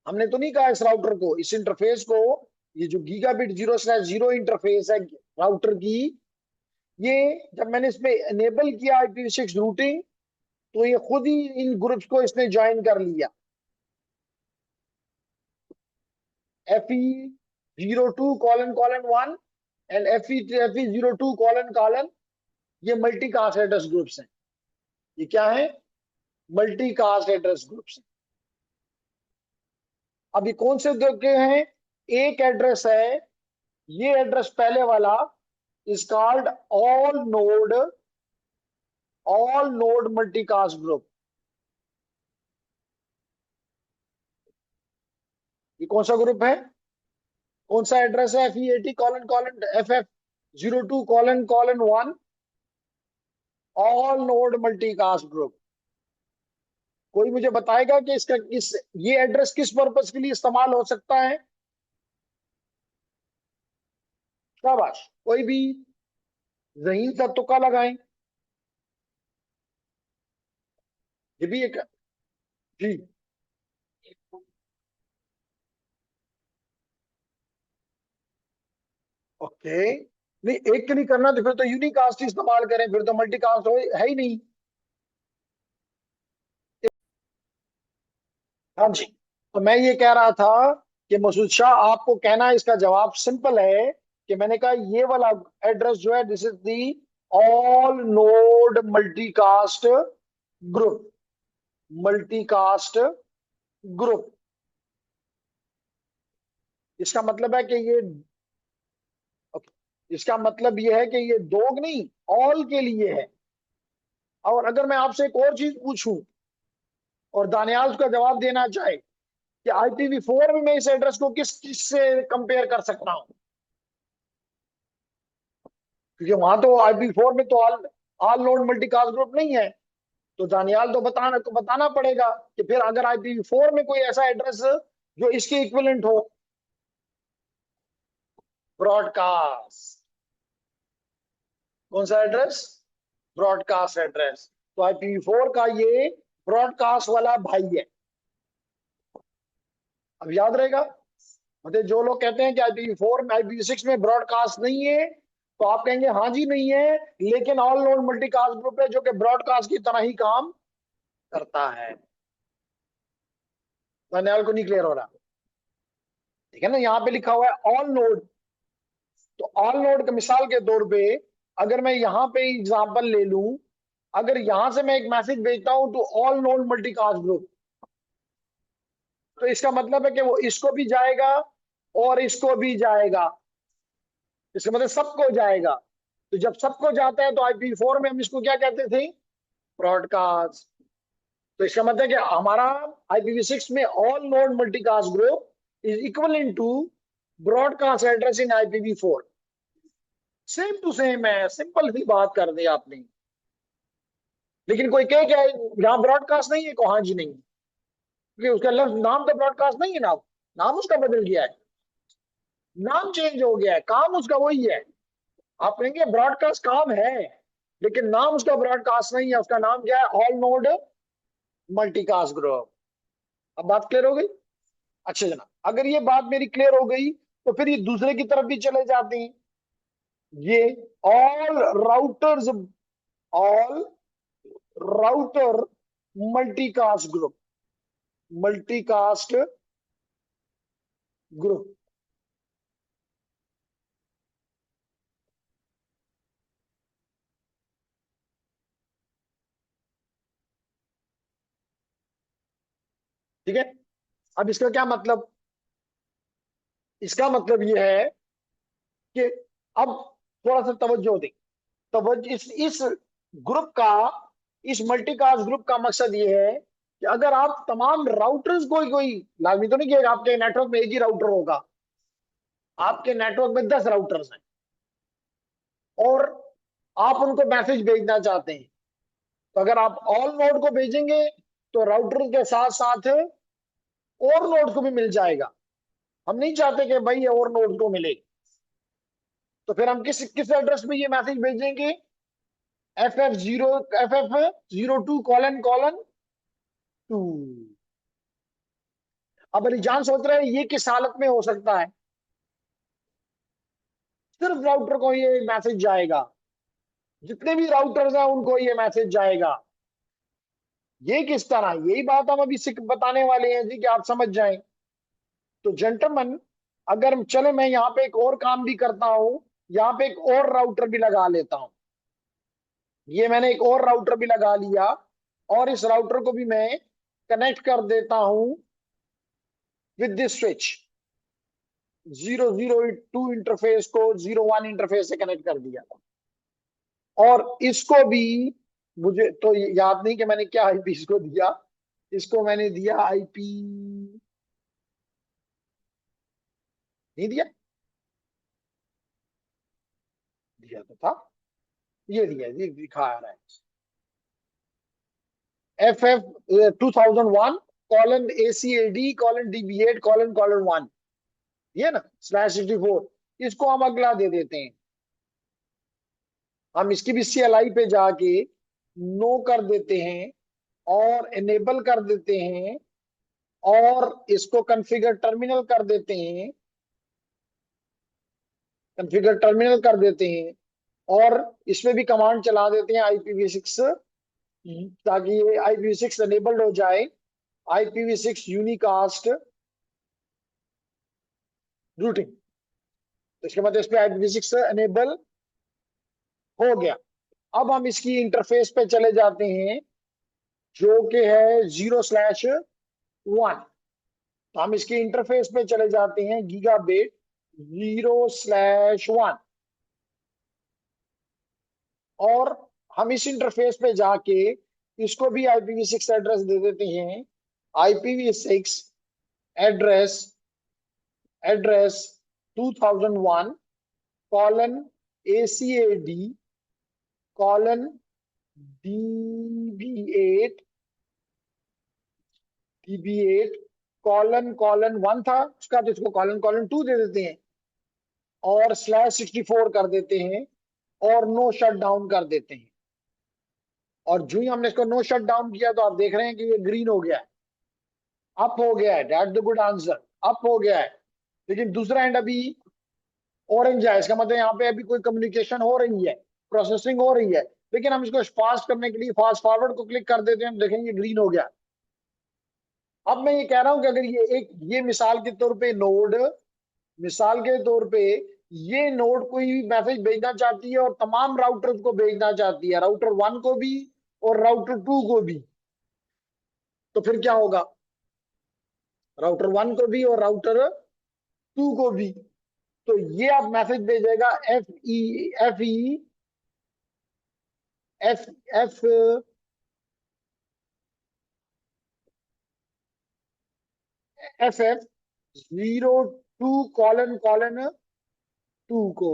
हमने तो नहीं कहा इस राउटर को, इस इंटरफेस को, ये जो गीगाबिट 0/0 इंटरफेस है राउटर की, ये जब मैंने इसमें एनेबल किया IPv6 रूटिंग, तो ये खुद ही इन ग्रुप्स को इसने ज्वाइन कर लिया। FE02::1 एंड FE02::, ये मल्टीकास्ट एड्रेस ग्रुप्स हैं। ये क्या है? Multicast address groups. अभी कौन से दो के हैं? एक एड्रेस है, ये एड्रेस पहले वाला is called all node multicast group. ये कौन सा ग्रुप है? कौन सा एड्रेस है? FE80::FF02::1 all node multicast group. कोई मुझे बताएगा कि इसका ये एड्रेस किस पर्पस के लिए इस्तेमाल हो सकता है? शाबाश, कोई भी जहीन सा तुक्का लगाएं। ये भी एक जी। ओके, नहीं एक के लिए करना तो फिर तो यूनिकास्ट ही इस्तेमाल करें, फिर तो मल्टीकास्ट हो है ही नहीं। हाँ जी, तो मैं ये कह रहा था कि मसूद शाह, आपको कहना है, इसका जवाब सिंपल है कि मैंने कहा ये वाला एड्रेस जो है, this is the all node multicast group. Multicast group, इसका मतलब है कि ये, इसका मतलब ये है कि ये दोग नहीं, ऑल के लिए है। और अगर मैं आपसे एक और चीज पूछूं और दानियाल उसका जवाब देना चाहे कि IPv4 में मैं इस एड्रेस को किस किस से कंपेयर कर सकता हूं, क्योंकि वहां तो IPv4 में तो all all node multicast group नहीं है। तो दानियाल तो बताना पड़ेगा कि फिर अगर IPv4 में कोई ऐसा एड्रेस जो इसके इक्विवेलेंट हो। ब्रॉडकास्ट, कौन सा एड्रेस? Broadcast address. तो IPv4 का ये ब्रॉडकास्ट वाला भाई है। अब याद रहेगा, मतलब जो लोग कहते हैं कि IPv4 में, IPv6 में ब्रॉडकास्ट नहीं है, तो आप कहेंगे हाँ जी नहीं है, लेकिन ऑल नोड मल्टीकास्ट ग्रुप है जो कि ब्रॉडकास्ट की तरह ही काम करता है। धन्यवाद को नहीं क्लियर हो रहा? ठीक है ना, यहाँ पे लिखा हुआ है ऑल नोड। तो ऑल नोड के मिसाल के तौर पे अगर मैं यहाँ पे एग्जांपल ले लूं, अगर यहां से मैं एक मैसेज भेजता हूं तो ऑल नोड मल्टीकास्ट ग्रुप, तो इसका मतलब है कि वो इसको भी जाएगा और इसको भी जाएगा। इसका मतलब सबको जाएगा। तो जब सबको जाता है तो IPv4 में हम इसको क्या कहते थे? ब्रॉडकास्ट। तो इसका मतलब है कि हमारा IPv6 में all node multicast group is equal to broadcast address in IPv4। Same to same है, सिंपल सी बात कर दी आपने। लेकिन कोई कहे क्या यहाँ ब्रॉडकास्ट नहीं है, को हाँ जी नहीं, क्योंकि उसका लफ्ज नाम तो ब्रॉडकास्ट नहीं है ना, नाम उसका बदल गया है, नाम चेंज हो गया है, काम उसका वही है। आप कहेंगे ब्रॉडकास्ट काम है, लेकिन नाम उसका ब्रॉडकास्ट नहीं है, उसका नाम क्या है? All node multicast group. अब बात क्लियर हो गई? अच्छा जनाब, अगर ये बात मेरी क्लियर हो गई, तो फिर ये दूसरे की तरफ भी चले जाते हैं। ये all routers, all router multicast group, multicast group. ठीक है, अब इसका क्या मतलब? इसका मतलब ये है कि अब थोड़ा सा तवज्जो दें। तवज्जो इस ग्रुप का, इस मल्टीकास्ट ग्रुप का मकसद ये है कि अगर आप तमाम राउटर्स कोई लाजमी तो नहीं कि आपके नेटवर्क में एक ही राउटर होगा, आपके नेटवर्क में 10 राउटर्स हैं और आप उनको मैसेज भेजना चाहते हैं, तो अगर आप ऑल नोड को भेजेंगे तो राउटर के साथ साथ और नोड को भी मिल जाएगा। हम नहीं चाहते कि भाई और नोड को मिले, तो फिर हम किस किस एड्रेस पे ये मैसेज भेजेंगे? FF02::, to. अब अलीजान सोच रहे हैं ये किस हालत में हो सकता है, सिर्फ राउटर को ये मैसेज जाएगा, जितने भी राउटर्स हैं उनको ये मैसेज जाएगा। ये किस तरह, यही बात हम अभी सिख बताने वाले हैं जी कि आप समझ जाएं। तो जेंटलमैन, अगर चले मैं यहाँ पे एक और काम भी करता हूं, यहाँ पे एक और राउटर भी लगा लेता हूं। ये मैंने एक और राउटर भी लगा लिया, और इस राउटर को भी मैं कनेक्ट कर देता हूं विद दिस स्विच। 002 इंटरफेस को 01 इंटरफेस से कनेक्ट कर दिया। और इसको भी, मुझे तो याद नहीं कि मैंने क्या आईपी इसको दिया। इसको मैंने दिया आईपी, नहीं दिया, दिया तो था, ये दिया, ये दिखा रहा है FF 2001:ACAD:DB8::1, ये ना /64। इसको हम अगला दे देते हैं, हम इसकी भी CLI पे जाके नो कर देते हैं और इनेबल कर देते हैं, और इसको कॉन्फ़िगर टर्मिनल कर देते हैं, कॉन्फ़िगर टर्मिनल कर देते हैं। और इसमें भी कमांड चला देते हैं IPv6, ताकि ये IPv6 एनेबल्ड हो जाए। IPv6 यूनिकास्ट रूटिंग, तो इसके मतलब इस पे IPv6 एनेबल हो गया। अब हम इसकी इंटरफेस पे चले जाते हैं, जो कि है 0/1। तो हम इसके इंटरफेस पे चले जाते हैं, गीगाबिट 0/1। और हम इस इंटरफेस पे जाके इसको भी IPv6 एड्रेस दे देते हैं। IPv6 address address 2001:ACAD:DB8 DB8::1 था उसका, तो इसको ::2 दे देते हैं, और /64 कर देते हैं, और नो शट डाउन कर देते हैं। और जो ही हमने इसको नो शट डाउन किया, तो आप देख रहे हैं कि ये ग्रीन हो गया है, अप हो गया है। That the good answer, up हो गया है। लेकिन दूसरा एंड अभी ऑरेंज है, इसका मतलब यहाँ पे अभी कोई कम्युनिकेशन हो रही है, प्रोसेसिंग हो रही है। लेकिन हम इसको फास्ट करने के लिए फास्ट फॉरवर्ड को क्लिक कर देते हैं, देखेंगे ग्रीन हो गया। अब मैं ये कह रहा हूं कि अगर ये मिसाल के तौर पे नोड, मिसाल के तौर पे ये नोड कोई भी मैसेज भेजना चाहती है और तमाम राउटर्स को भेजना चाहती है, राउटर 1 को भी और राउटर 2 को भी, तो फिर क्या होगा? राउटर 1 को भी और राउटर 2 को भी। तो ये आप मैसेज भेजेगा एफ एफ FF 02::2 को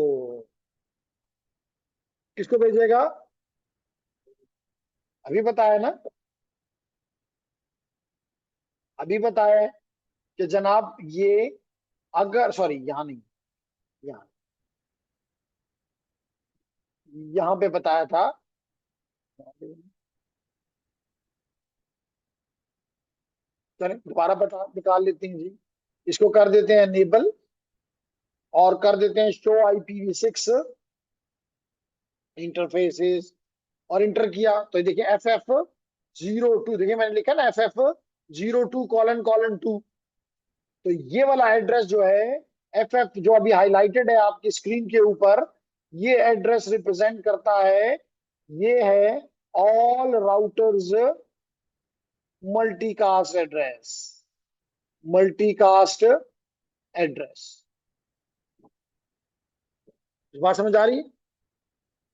किसको भेजेगा? अभी बताया ना, अभी बताया है कि जनाब ये, अगर सॉरी यहां नहीं, यहाँ यहाँ पे बताया था। चलें दोबारा बता निकाल लेते हैं जी। इसको कर देते हैं एनेबल, और कर देते हैं शो IPv6 इंटरफेसेस, और इंटर किया तो ये देखिए FF 02, देखिए मैंने लिखा ना FF 02::2। तो ये वाला एड्रेस जो है, FF जो अभी हाईलाइटेड है आपकी स्क्रीन के ऊपर, ये एड्रेस रिप्रेजेंट करता है, ये है all routers multicast address, multicast address. बात समझ आ रही है?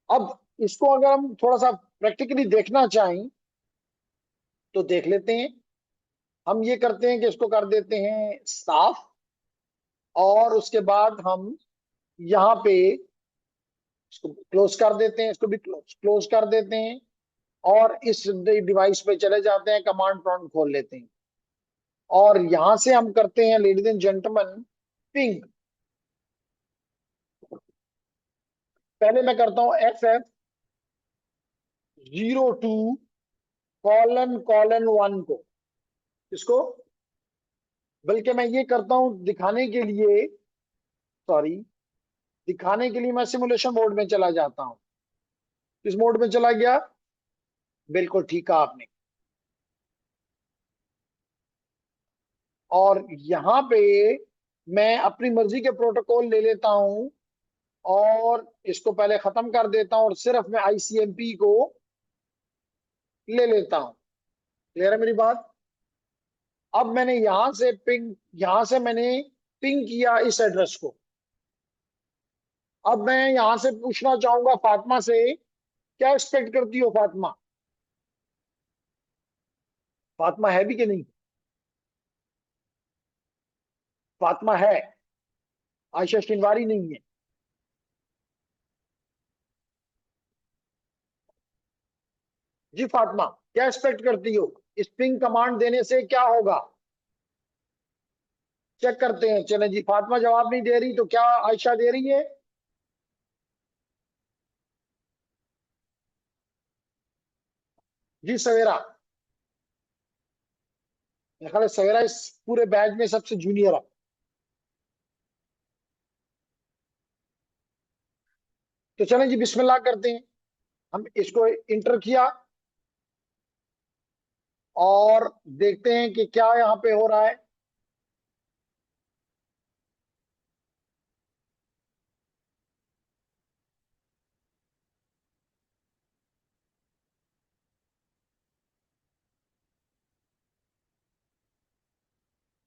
अब इसको अगर हम थोड़ा सा प्रैक्टिकली देखना चाहें तो देख लेते हैं। हम ये करते हैं कि इसको कर देते हैं साफ, और उसके बाद हम यहाँ पे इसको क्लोज कर देते हैं, इसको भी क्लोज कर देते हैं, और इस डिवाइस पे चले जाते हैं, कमांड प्रॉम्प्ट खोल लेते हैं, और यहां से हम करते हैं लेडीज एंड जेंटलमैन पिंग। पहले मैं करता हूं FF 02::1 को, इसको, बल्कि मैं ये करता हूं दिखाने के लिए, सॉरी, दिखाने के लिए मैं सिमुलेशन मोड में चला जाता हूं। किस मोड में चला गया? बिल्कुल ठीक कहा आपने। और यहां पे मैं अपनी मर्जी के प्रोटोकॉल ले लेता हूं और इसको पहले खत्म कर देता हूं और सिर्फ मैं आईसीएमपी को ले लेता हूं। क्लियर है मेरी बात? अब मैंने यहां से मैंने पिंग किया इस एड्रेस को। अब मैं यहां से पूछना चाहूंगा फातिमा से, क्या एक्सपेक्ट करती हो फातिमा? फातिमा है भी कि नहीं? फातिमा है, आयशा शिनवारी नहीं है। जी फातिमा, क्या एक्सपेक्ट करती हो? इस पिंग कमांड देने से क्या होगा? चेक करते हैं। चले जी, फातिमा जवाब नहीं दे रही तो क्या आयशा दे रही है? जी सवेरा। मेरे ख्याल है सवेरा इस पूरे बैच में सबसे जूनियर है। तो चलें जी, बिस्मिल्लाह करते हैं। हम इसको इंटर किया और देखते हैं कि क्या यहाँ पे हो रहा है।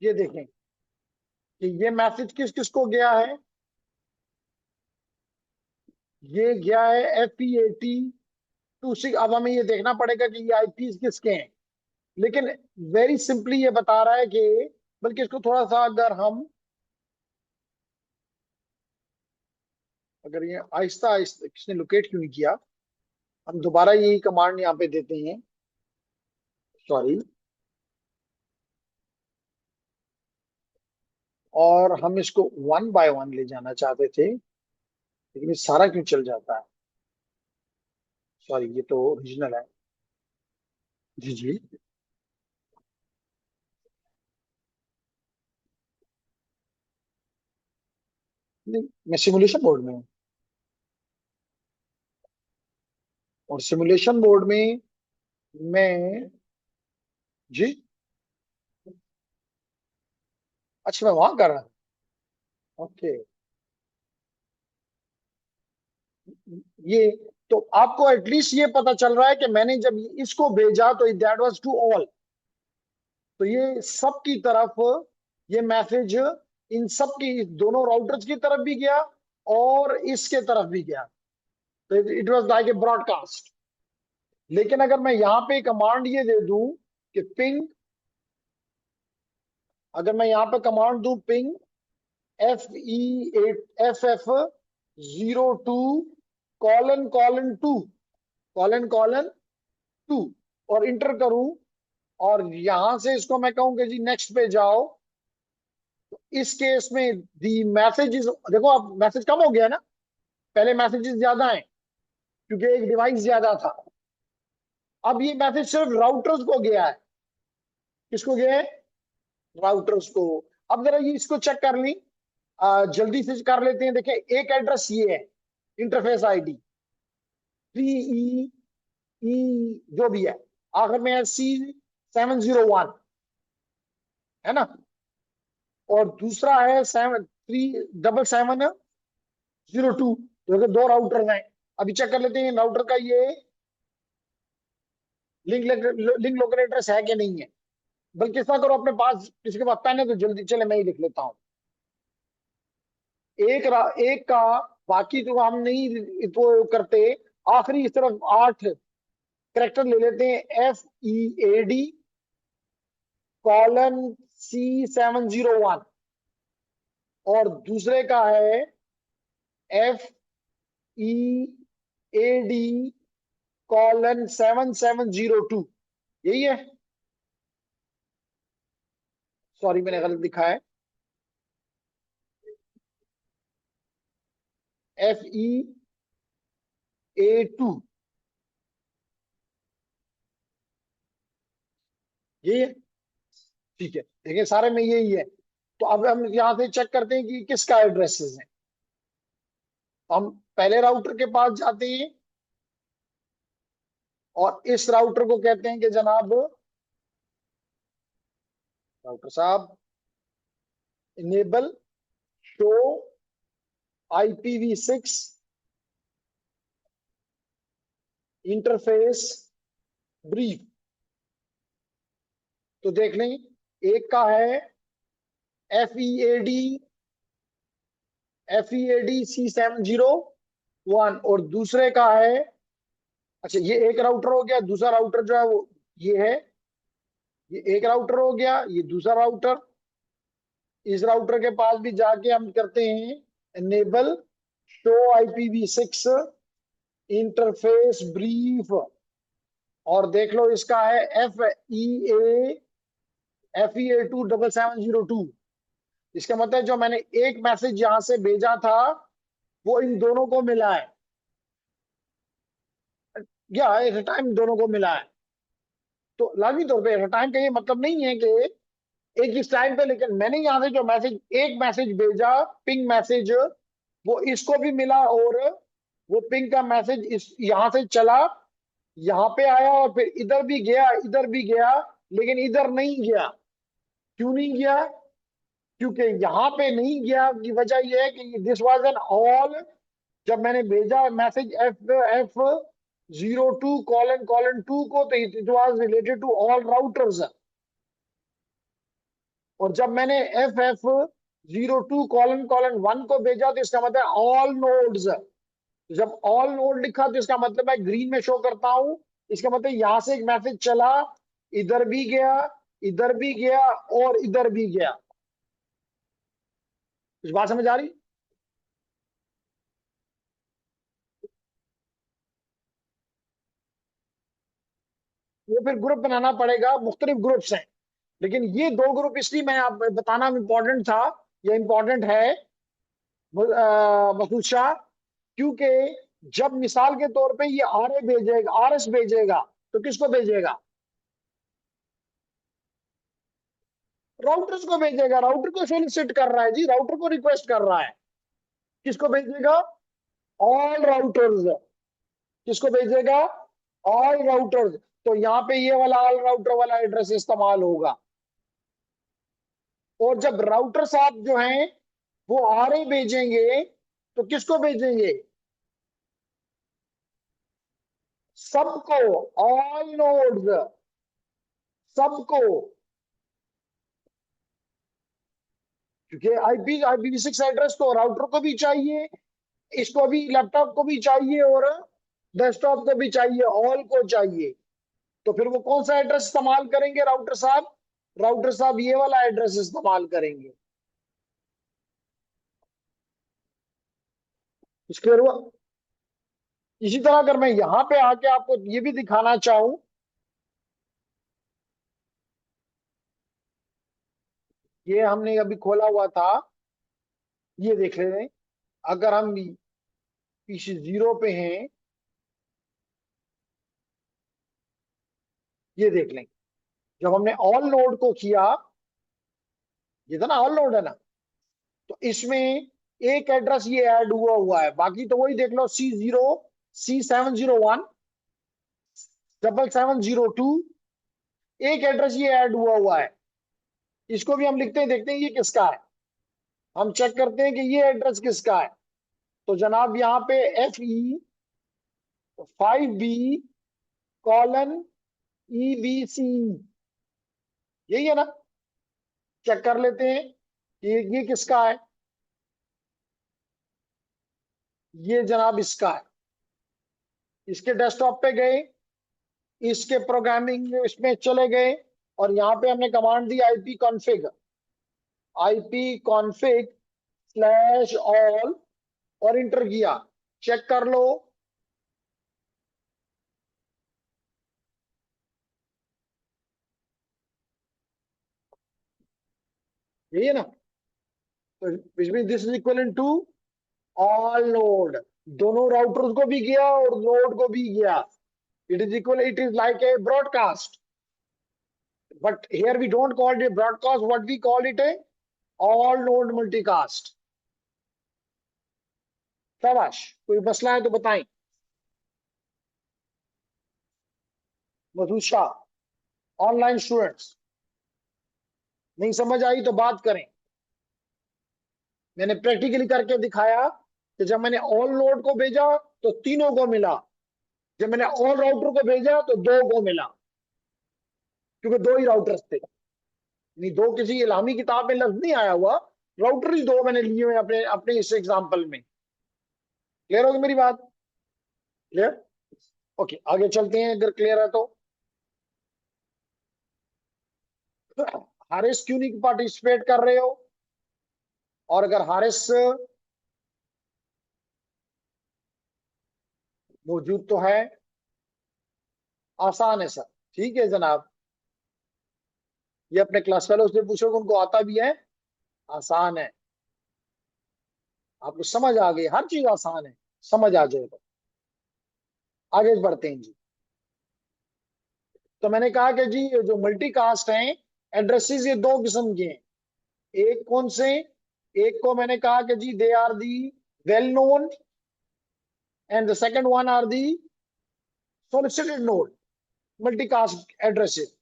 ये देखें कि ये मैसेज किस किस को गया है। ये गया है FE8026। अब हमें ये देखना पड़ेगा कि ये आईपी किसके हैं, लेकिन वेरी सिंपली ये बता रहा है कि, बल्कि इसको थोड़ा सा अगर हम, अगर ये आहिस्ता आहिस्ता, किसने लोकेट क्यों नहीं किया, हम दोबारा यही कमांड यहाँ पे देते हैं। सॉरी। और हम इसको वन बाय वन ले जाना चाहते थे, लेकिन ये सारा क्यों चल जाता है? सॉरी, ये तो ओरिजिनल है। जी जी। नहीं, मैं सिमुलेशन मोड में हूँ। और सिमुलेशन मोड में मैं, जी, अच्छा मैं वहां कर रहा हूँ। ओके। ये तो आपको एटलीस्ट ये पता चल रहा है कि मैंने जब इसको भेजा तो दैट वाज टू ऑल। तो ये सब की तरफ, ये मैसेज इन सब की, दोनों राउटर्स की तरफ भी गया और इसके तरफ भी गया। तो it was like a broadcast. लेकिन अगर मैं यहाँ पे कमांड ये दे दूं कि पिंग, अगर मैं यहाँ पे कमांड दूं ping FE8FF02 colon colon two, colon colon two, और इंटर करूं, और यहां से इसको मैं कहूं कि जी नेक्स्ट पे जाओ। इस केस में दी मैसेजेस, देखो अब मैसेज कम हो गया ना, पहले मैसेजेस ज्यादा हैं क्योंकि एक डिवाइस ज्यादा था। अब ये मैसेज सिर्फ राउटर्स को गया है। किसको गया है? राउटर्स को। अब जरा ये इसको चेक कर ली, जल्दी से कर लेते हैं। देखें, एक एड्रेस ये है, इंटरफेस आईडी 3E जो भी है, आखिर में है C701, है ना? और दूसरा है 3702। तो देखो दो राउटर हैं। अभी चेक कर लेते हैं राउटर का ये लिंक लोकल एड्रेस है कि नहीं है। बल्कि इस करो, अपने पास किसी के पास पेन है तो जल्दी चले मैं ही लिख लेता हूँ। एक का, बाकी तो हम नहीं तो करते, आखिरी सिर्फ 8 करेक्टर ले लेते हैं, FEAD:C701। और दूसरे का है FEAD:7702। यही है? सॉरी, मैंने गलत लिखा है। FEA2, यही है। ठीक है, देखिए सारे में यही है। तो अब हम यहाँ से चेक करते हैं कि किसका एड्रेसेस है। हम पहले राउटर के पास जाते हैं और इस राउटर को कहते हैं कि जनाब राउटर साहब enable show IPv6 interface brief. तो देख लें, एक का है FEAD C701 और दूसरे का है, अच्छा ये एक राउटर हो गया, दूसरा राउटर जो है वो ये है, ये एक राउटर हो गया, ये दूसरा राउटर। इस राउटर के पास भी जाके हम करते हैं enable show IPv6 interface brief. और देख लो इसका है FEA27702। इसका मतलब जो मैंने एक मैसेज यहां से भेजा था वो इन दोनों को मिला है, या एट टाइम दोनों को मिला है। तो लाजमी तौर पे एट टाइम का ये मतलब नहीं है कि एक इस टाइम पे, लेकिन मैंने यहां से जो मैसेज एक मैसेज भेजा पिंग मैसेज, वो इसको भी मिला, और वो पिंग का मैसेज इस यहां से चला, यहाँ पे आया और फिर इधर भी गया, इधर भी गया, लेकिन इधर नहीं गया। क्यों नहीं गया? क्योंकि यहाँ पे नहीं गया की वजह यह है कि दिस वाज एन ऑल। जब मैंने भेजा मैसेज F02::2 को, तो it was related to all routers. और जब मैंने FF02::1 को भेजा तो इसका मतलब ऑल नोड्स। जब ऑल नोड लिखा तो इसका मतलब मैं ग्रीन में शो करता हूं, इसका मतलब यहां से एक मैसेज चला, इधर भी गया, इधर भी गया और इधर भी गया। इस बात समझ आ रही? वो फिर ग्रुप बनाना पड़ेगा, मुख्तलिफ ग्रुप्स हैं, लेकिन ये दो ग्रुप इसलिए मैं आप बताना इंपॉर्टेंट था, ये इंपॉर्टेंट है मसूद शाह, क्योंकि जब मिसाल के तौर पे ये RS भेजेगा, तो किसको भेजेगा? राउटर्स को भेजेगा। राउटर को सोलिसिट कर रहा है जी, राउटर को रिक्वेस्ट कर रहा है। किसको भेजेगा? All routers. किसको भेजेगा? All routers. तो यहाँ पे ये वाला ऑल राउटर वाला एड्रेस इस्तेमाल होगा। और जब राउटर साहब जो हैं वो RA भेजेंगे, तो किसको भेजेंगे? सबको, ऑल नोड्स, सबको। क्योंकि IPv6 एड्रेस तो राउटर को भी चाहिए, इसको भी, लैपटॉप को भी चाहिए और डेस्कटॉप को भी चाहिए, ऑल को चाहिए। तो फिर वो कौन सा एड्रेस इस्तेमाल करेंगे राउटर साहब? राउटर साहब ये वाला एड्रेस इस्तेमाल करेंगे। इसके अलावा इसी तरह अगर मैं यहां पे आके आपको ये भी दिखाना चाहूं, ये हमने अभी खोला हुआ था, ये देख ले रहे हैं। अगर हम PC0 पे हैं, ये देख लें, जब हमने ऑल नोड को किया, ये था ना ऑल नोड है ना, तो इसमें एक एड्रेस ये ऐड हुआ हुआ है, बाकी तो वही देख लो, C701 7702। एक एड्रेस ये ऐड हुआ हुआ है, इसको भी हम लिखते हैं, देखते हैं ये किसका है। हम चेक करते हैं कि ये एड्रेस किसका है। तो जनाब यहाँ पे FE5B::EBC, यही है ना? चेक कर लेते हैं कि ये किसका है। ये जनाब इसका है। इसके डेस्कटॉप पे गए, इसके प्रोग्रामिंग इसमें चले गए, और यहाँ पे हमने कमांड दी IP config/all और इंटर किया। चेक कर लो, यही है ना? तो which mean this is equal to all node, दोनों राउटर्स को भी गया और नोड को भी गया। It is like a broadcast. but here we don't call it a broadcast. What we call it a all node multicast. शाबाश, कोई मसला है तो बताएं। मधु शाह, ऑनलाइन स्टूडेंट्स, नहीं समझ आई तो बात करें। मैंने प्रैक्टिकली करके दिखाया कि जब मैंने ऑल नोड को भेजा तो तीनों को मिला, जब मैंने ऑल राउटर को भेजा तो दो को मिला, क्योंकि दो ही राउटर्स थे। नहीं, दो किसी इलामी किताब में लफ्ज नहीं आया हुआ, राउटर ही दो मैंने लिए हुए अपने अपने इस एग्जाम्पल में। क्लियर होगी मेरी बात? क्लियर? ओके, आगे चलते हैं अगर क्लियर है तो। हारिस क्यों नहीं पार्टिसिपेट कर रहे हो? और अगर हारिस मौजूद तो है, आसान है सर। ठीक है जनाब, ये अपने क्लास फेलो से पूछो कि उनको आता भी है। आसान है, आपको समझ आ गई, हर चीज आसान है, समझ आ जाए तो। आगे बढ़ते हैं जी। तो मैंने कहा कि जी ये जो मल्टीकास्ट हैं, एड्रेसेस ये दो किस्म के हैं। एक कौन से? एक को मैंने कहा कि जी they are the well known, and the second one are the solicited node multicast addresses.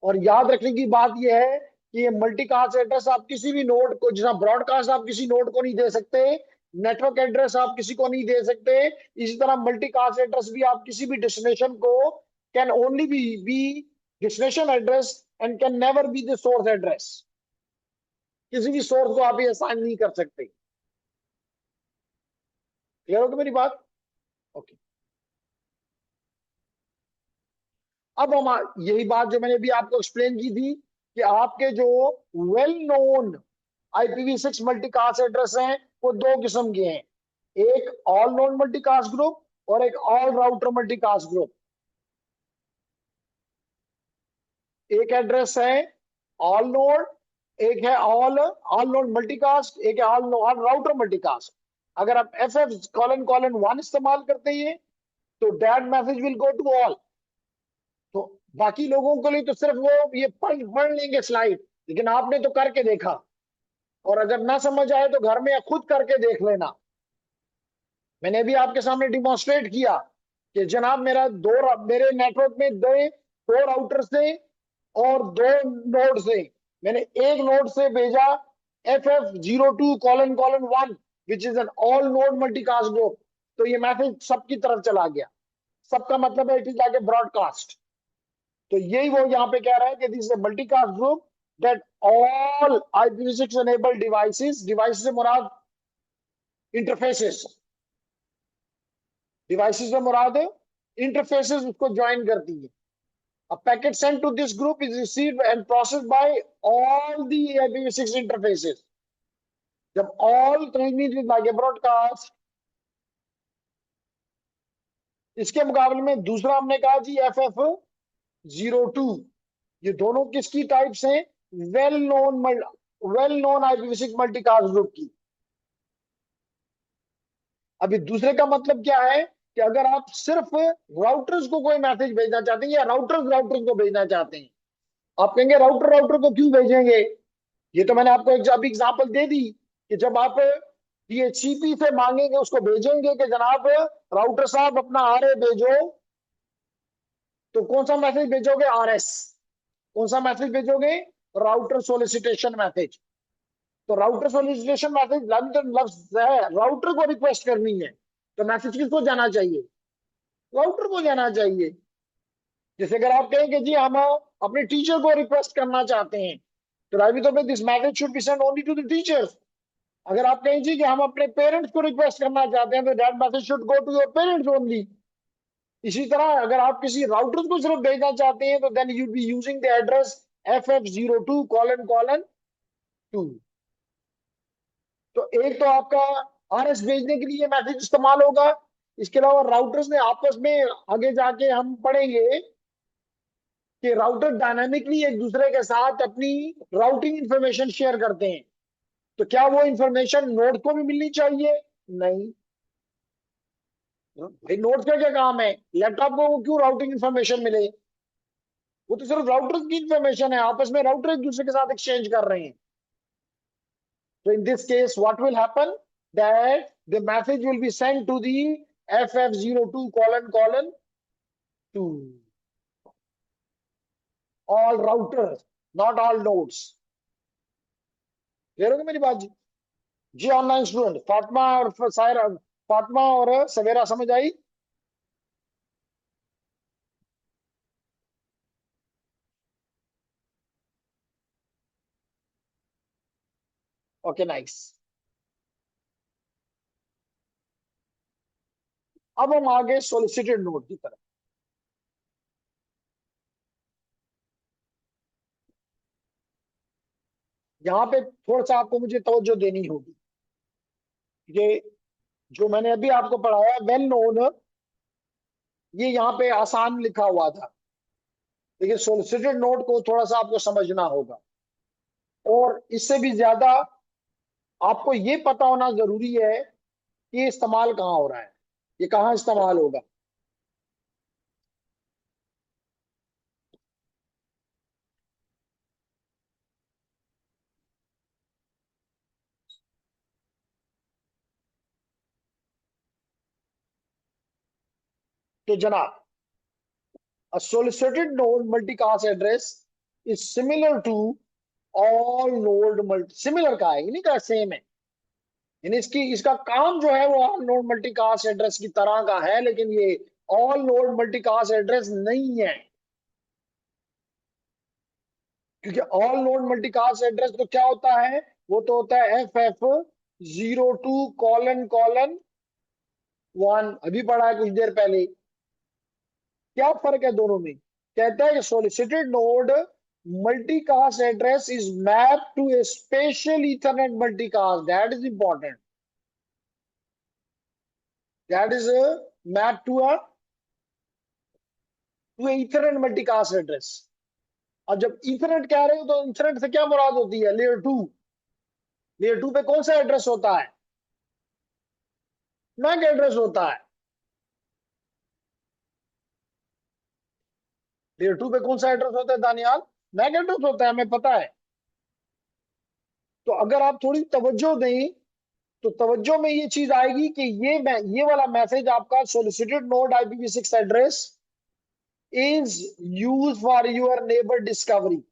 और याद रखने की बात यह है कि ये मल्टीकास्ट एड्रेस आप किसी भी नोड को, जैसा ब्रॉडकास्ट आप किसी नोड को नहीं दे सकते, नेटवर्क एड्रेस आप किसी को नहीं दे सकते, इसी तरह मल्टीकास्ट एड्रेस भी आप किसी भी डेस्टिनेशन को can only be destination address and can never be the source address. किसी भी सोर्स को आप ये असाइन नहीं कर सकते। क्लियर होगी मेरी बात? ओके, अब हम यही बात जो मैंने भी आपको एक्सप्लेन की थी कि आपके जो well known IPv6 multicast address हैं वो दो किस्म के हैं, एक ऑल नोन मल्टीकास्ट ग्रुप और एक ऑल राउटर मल्टीकास्ट ग्रुप। एक एड्रेस है ऑल नोड, एक है ऑल ऑल नोड मल्टीकास्ट, एक है ऑल राउटर मल्टीकास्ट। अगर आप FF::1 इस्तेमाल करते हैं तो that message will go to all. तो बाकी लोगों के लिए तो सिर्फ वो ये पढ़ लेंगे स्लाइड, लेकिन आपने तो करके देखा, और अगर ना समझ आए तो घर में खुद करके देख लेना। मैंने भी आपके सामने डिमॉन्स्ट्रेट किया कि जनाब मेरे नेटवर्क में दो राउटर से और दो नोड से, मैंने एक नोड से भेजा FF::1 which is an all node multicast group, तो ये मैसेज सबकी तरफ चला गया। सबका मतलब है it is like a broadcast. तो यही वो यहाँ पे कह रहा है कि this is a multicast group that all IPv6 enabled devices से मुराद इंटरफेसेस, डिवाइसेस से मुराद इंटरफेसेस उसको ज्वाइन करती है। A packet sent to this group is received and processed by all the IPv6 interfaces. जब all transmit with like a broadcast, इसके मुकाबले में दूसरा हमने कहा जी FF:02, ये दोनों किसकी टाइप्स हैं? Well known IPv6 multicast group की। अभी दूसरे का मतलब क्या है कि अगर आप सिर्फ राउटर्स को कोई मैसेज भेजना चाहते हैं या राउटर्स को भेजना चाहते हैं, आप कहेंगे राउटर को क्यों भेजेंगे? ये तो मैंने आपको एक एग्जाम्पल दे दी कि जब आप DHCP से मांगेंगे, उसको भेजेंगे कि जनाब राउटर साहब अपना RA भेजो, तो कौन सा मैसेज भेजोगे? RS। कौन सा मैसेज भेजोगे? Router solicitation message. तो राउटर सोलिसिटेशन मैसेज लफ्ज है, राउटर को रिक्वेस्ट करनी है, तो मैसेज किसको जाना चाहिए? राउटर को जाना चाहिए। जैसे अगर आप कहें कि जी हम अपने टीचर को रिक्वेस्ट करना चाहते हैं, तो राइट तो this message should be send only to the teachers. अगर आप कहें जी कि हम अपने पेरेंट्स को रिक्वेस्ट करना चाहते हैं, तो that message should go to your parents only. इसी तरह अगर आप किसी राउटर को सिर्फ भेजना चाहते हैं, तो then you be using the address FF:02:2। तो एक तो आपका RS भेजने के लिए मैसेज इस्तेमाल होगा। इसके अलावा राउटर्स ने आपस में, आगे जाके हम पढ़ेंगे कि राउटर डायनामिकली एक दूसरे के साथ अपनी राउटिंग इंफॉर्मेशन शेयर करते हैं। तो क्या वो इंफॉर्मेशन नोड को भी मिलनी चाहिए? नहीं भाई, नोड का क्या काम है? लैपटॉप को क्यों राउटिंग इंफॉर्मेशन मिले? वो तो सिर्फ राउटर की इंफॉर्मेशन है, आपस में राउटर एक दूसरे के साथ एक्सचेंज कर रहे हैं। तो in this case what will happen, that the message will be send to the FF02 colon colon 2, all routers, not all nodes। Clear होगी मेरी बात जी? जी ऑनलाइन स्टूडेंट फातिमा और सायरा, फातिमा और सवेरा समझ आई? Okay nice. अब हम आगे सोलिसिटेड नोट की तरफ। यहाँ पे थोड़ा सा आपको मुझे तवज्जो देनी होगी। ये जो मैंने अभी आपको पढ़ाया वेल नोन, ये यहाँ पे आसान लिखा हुआ था, लेकिन सोलिसिटेड नोट को थोड़ा सा आपको समझना होगा। और इससे भी ज्यादा आपको ये पता होना जरूरी है कि ये इस्तेमाल कहाँ हो रहा है, ये कहाँ इस्तेमाल होगा। तो जनाब, a solicited node multicast address is similar to all node multi, similar का है, इन्हीं का सेम है। यानी इसकी इसका काम जो है वो ऑल नोड मल्टीकास्ट एड्रेस की तरह का है, लेकिन ये ऑल नोड मल्टीकास्ट एड्रेस नहीं है। क्योंकि ऑल नोड मल्टीकास्ट एड्रेस तो क्या होता है, वो तो होता है FF02 colon colon 1। अभी पढ़ा है कुछ देर पहले। क्या फर्क है दोनों में? कहता है कि solicited node multicast address is map to a special ethernet multicast, that is important, that is map to a ethernet multicast address. और जब इथरनेट कह रहे हो तो इथरनेट से क्या मुराद होती है? लेयर 2। लेयर 2 पे कौन सा एड्रेस होता है? मैक एड्रेस होता है। लेयर 2 पे कौन सा एड्रेस होता है दानियाल? मैक एड्रेस होता है, हमें पता है। तो अगर आप थोड़ी तवज्जो दें तो तवज्जो में ये चीज आएगी कि ये वाला मैसेज आपका solicited node IPv6 address is use for your neighbour discovery.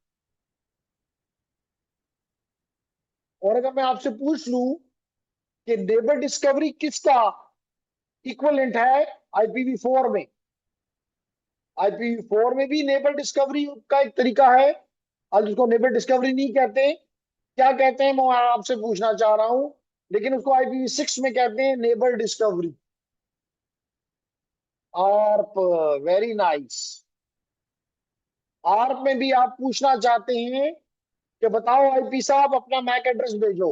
और अगर मैं आपसे पूछ लूं कि नेबर डिस्कवरी किसका इक्विवेलेंट है IPv4 में, IPv4 में भी नेबर डिस्कवरी का एक तरीका है, और जिसको नेबर डिस्कवरी नहीं कहते, क्या कहते हैं मैं आपसे पूछना चाह रहा हूं, लेकिन उसको IPv6 में कहते हैं neighbour discovery. ARP, very nice. ARP में भी आप पूछना चाहते हैं कि बताओ IP साहब अपना मैक एड्रेस भेजो।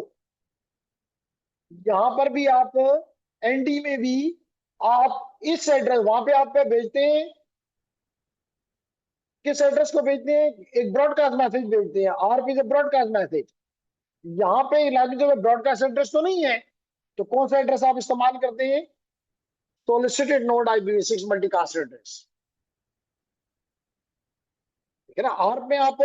यहां पर भी आप ND में भी आप इस एड्रेस वहां पे आप पे भेजते हैं, किस एड्रेस को भेजते हैं? एक ब्रॉडकास्ट मैसेज भेजते हैं, आरपी से ब्रॉडकास्ट मैसेज। यहाँ पे इलाकी जगह ब्रॉडकास्ट एड्रेस तो नहीं है, तो कौन सा एड्रेस आप इस्तेमाल करते हैं? Solicited node IPv6 multicast address. ठीक है ना? आर्प में आप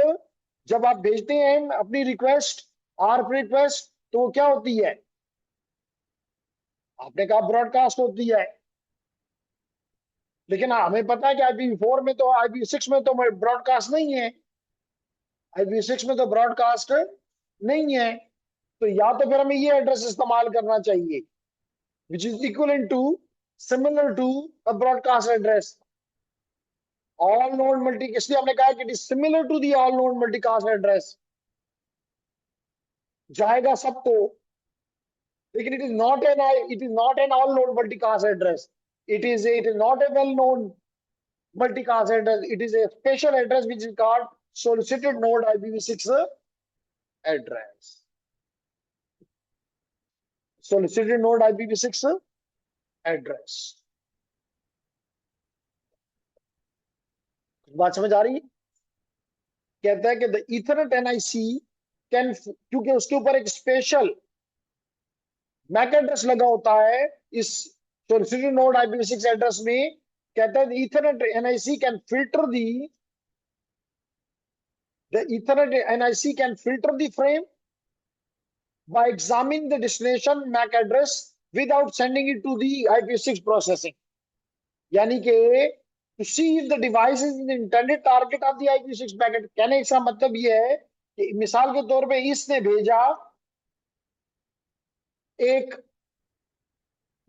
जब आप भेजते हैं अपनी रिक्वेस्ट, आर्प रिक्वेस्ट, तो वो क्या होती है? आपने कहा ब्रॉडकास्ट होती है, लेकिन हमें पता है कि IPv4 में तो, IPv6 में तो ब्रॉडकास्ट नहीं है, IPv6 में तो ब्रॉडकास्ट नहीं है। तो या तो फिर हमें ये एड्रेस इस्तेमाल करना चाहिए which is equivalent to, similar to a broadcast address। all node multi, इसलिए हमने कहा कि it is similar to the all node multicast address, जाएगा सबको, लेकिन it is not an all node multicast address, it is not a well known multicast address, it is a special address which is called solicited node IPv6 address, solicited node IPv6 address। बात समझ आ रही है? कहता है कि the Ethernet NIC can, क्योंकि उसके ऊपर एक स्पेशल मैक एड्रेस लगा होता है इस सोलिसिटेड नोड IPv6 एड्रेस में, कहता है Ethernet NIC can filter the The Ethernet NIC can filter the frame by examining the destination MAC address without sending it to the IPv6 processing. यानी कि to see if the device is the intended target of the IPv6 packet. कहने का मतलब ये है कि मिसाल के तौर पे इसने भेजा एक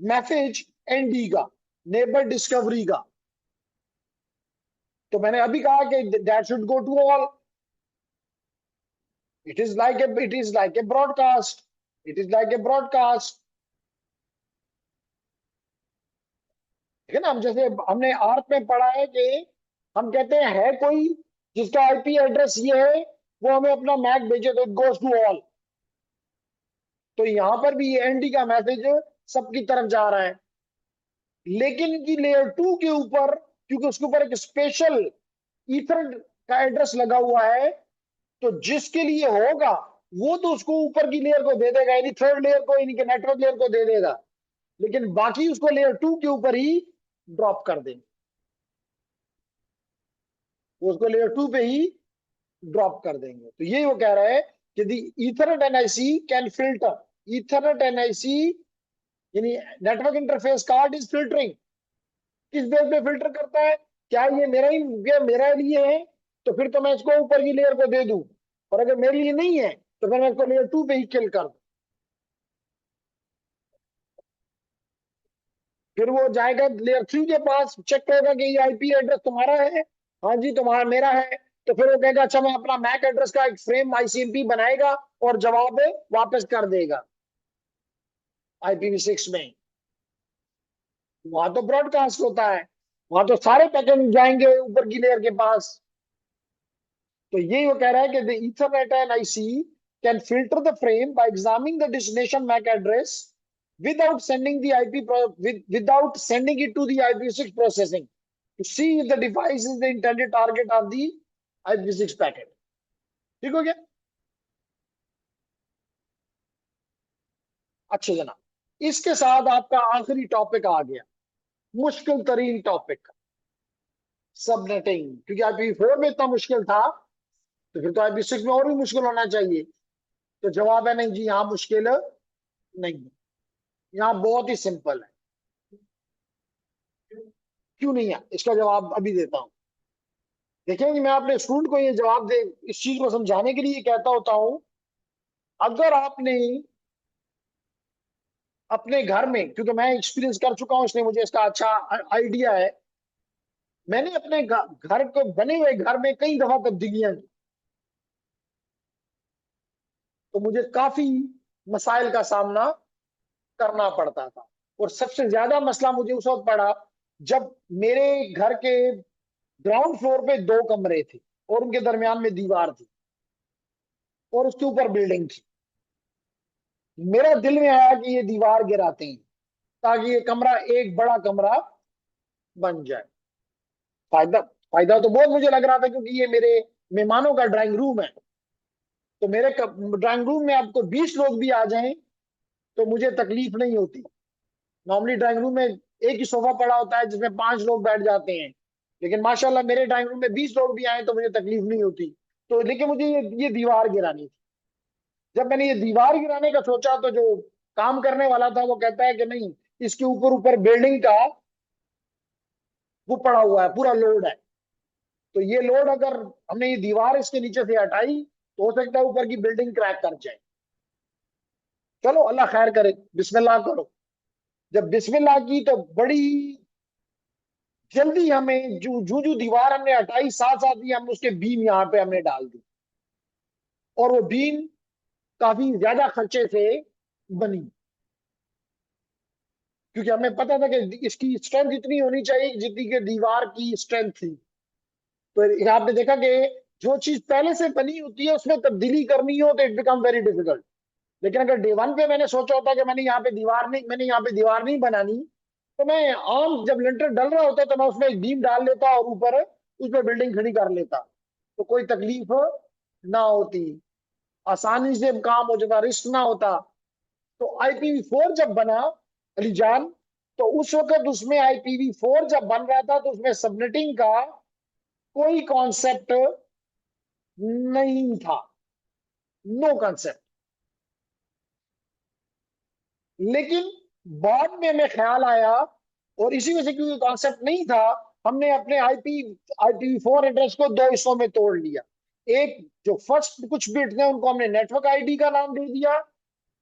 मैसेज एनडी का, नेबर डिस्कवरी का, तो मैंने अभी कहा कि that should go to all. It is like a broadcast. It is like a broadcast. ठीक है ना. हम जैसे हमने आर्ट में पढ़ा है कि हम कहते हैं है कोई जिसका आईपी एड्रेस ये है, वो हमें अपना मैक भेजे तो इट गोज टू ऑल. तो यहां पर भी ये एनडी का मैसेज सबकी तरफ जा रहा है, लेकिन इनकी लेयर 2 के ऊपर, क्योंकि उसके ऊपर एक स्पेशल ईथर का एड्रेस लगा हुआ है, तो जिसके लिए होगा वो तो उसको ऊपर की लेयर को दे देगा, यानी थर्ड लेयर को, यानी कि नेटवर्क लेयर को दे देगा, लेकिन बाकी उसको लेयर 2 के ऊपर ही ड्रॉप कर देंगे. वो उसको लेयर 2 पे ही ड्रॉप कर देंगे. तो ये वो कह रहा है कि the ethernet NIC can filter. Ethernet NIC यानी network interface card is filtering. किस बेस पे फिल्टर करता है? क्या ये मेरा लिए है तो फिर तो मैं इसको ऊपर की लेयर को दे दूं, और अगर मेरे लिए नहीं है तो फिर मैं इसको लेयर 2 पे ही किल कर दूं. फिर वो जाएगा लेयर 3 के पास, चेक करेगा कि ये आईपी एड्रेस तुम्हारा है, हाँ जी तुम्हारा मेरा है, तो फिर वो कहेगा अच्छा मैं अपना मैक एड्रेस का एक फ्रेम आईसीएमपी बनाएगा और जवाब वापस कर देगा IPv6 में. वहां तो ब्रॉडकास्ट होता है, वहां तो सारे पैकेट जाएंगे ऊपर की लेयर के पास. तो यही वो कह रहा है कि the Ethernet NIC can filter the frame by examining the destination MAC address without sending the without sending it to the IPv6 processing to see if the device is the intended target of the IPv6 packet. ठीक हो गया? अच्छे जना. इसके साथ आपका आखिरी topic आ गया, मुश्किल तरीन टॉपिक, सबनेटिंग. क्योंकि IPv4 में इतना मुश्किल था, तो फिर तो IPv6 में और भी मुश्किल होना चाहिए. तो जवाब है नहीं जी, यहाँ मुश्किल नहीं, यहाँ बहुत ही सिंपल है. क्यों नहीं है? इसका जवाब अभी देता हूं. देखिए मैं अपने स्टूडेंट को ये जवाब दे, इस चीज को समझाने के लिए कहता होता हूं, अगर आपने अपने घर में, क्योंकि मैं एक्सपीरियंस कर चुका हूं इसलिए मुझे इसका अच्छा आइडिया है, मैंने अपने घर को बने हुए घर में कई दफा तब्दीलियां की, तो मुझे काफी मसाइल का सामना करना पड़ता था. और सबसे ज्यादा मसला मुझे उस वक्त पड़ा जब मेरे घर के ग्राउंड फ्लोर पे 2 कमरे थे और उनके दरमियान में दीवार थी और उसके ऊपर बिल्डिंग थी. मेरा दिल में आया कि ये दीवार गिराते हैं ताकि ये कमरा एक बड़ा कमरा बन जाए. फायदा फायदा तो बहुत मुझे लग रहा था, क्योंकि ये मेरे मेहमानों का ड्राइंग रूम है. तो मेरे ड्राइंग रूम में आपको 20 लोग भी आ जाएं तो मुझे तकलीफ नहीं होती. नॉर्मली ड्राइंग रूम में एक ही सोफा पड़ा होता है जिसमें 5 लोग बैठ जाते हैं, लेकिन माशाल्लाह मेरे ड्राइंग रूम में 20 लोग भी आए तो मुझे तकलीफ नहीं होती. तो लेकिन मुझे ये दीवार गिरानी थी. जब मैंने ये दीवार गिराने का सोचा तो जो काम करने वाला था वो कहता है कि नहीं, इसके ऊपर ऊपर बिल्डिंग का वो पड़ा हुआ है, पूरा लोड है, तो ये लोड अगर हमने ये दीवार इसके नीचे से हटाई तो हो सकता है ऊपर की बिल्डिंग क्रैक कर जाए. चलो अल्लाह खैर करे, बिस्मिल्लाह करो. जब बिस्मिल्लाह की तो बड़ी जल्दी हमें जो दीवार हमने हटाई, साथ साथ ही हम उसके बीम यहाँ पे हमने डाल दी, और वो बीम काफी ज्यादा खर्चे से बनी, क्योंकि हमें पता था कि इसकी स्ट्रेंथ इतनी होनी चाहिए जितनी कि दीवार की स्ट्रेंथ थी. तो आपने देखा कि जो चीज पहले से बनी होती है उसमें तब्दीली करनी हो तो इट बिकम वेरी डिफिकल्ट. लेकिन अगर डे 1 पे मैंने सोचा होता कि मैंने यहाँ पे दीवार नहीं बनानी, तो मैं आम जब लिंटर डल रहा होता तो मैं उसमें एक बीम डाल लेता और ऊपर उस पर बिल्डिंग खड़ी कर लेता, तो कोई तकलीफ ना होती, आसानी से काम हो जाता, रिस्क ना होता. तो IPv4 जब बना अली जान, तो उस वक्त उसमें IPv4 जब बन रहा था तो उसमें सबनेटिंग का कोई कॉन्सेप्ट नहीं था, नो कंसेप्ट। लेकिन बाद में हमें ख्याल आया, और इसी वजह से क्योंकि कॉन्सेप्ट नहीं था, हमने अपने IPv4 एड्रेस को दो हिस्सों में तोड़ लिया। एक, जो फर्स्ट कुछ बिट थे उनको हमने नेटवर्क आईडी का नाम दे दिया,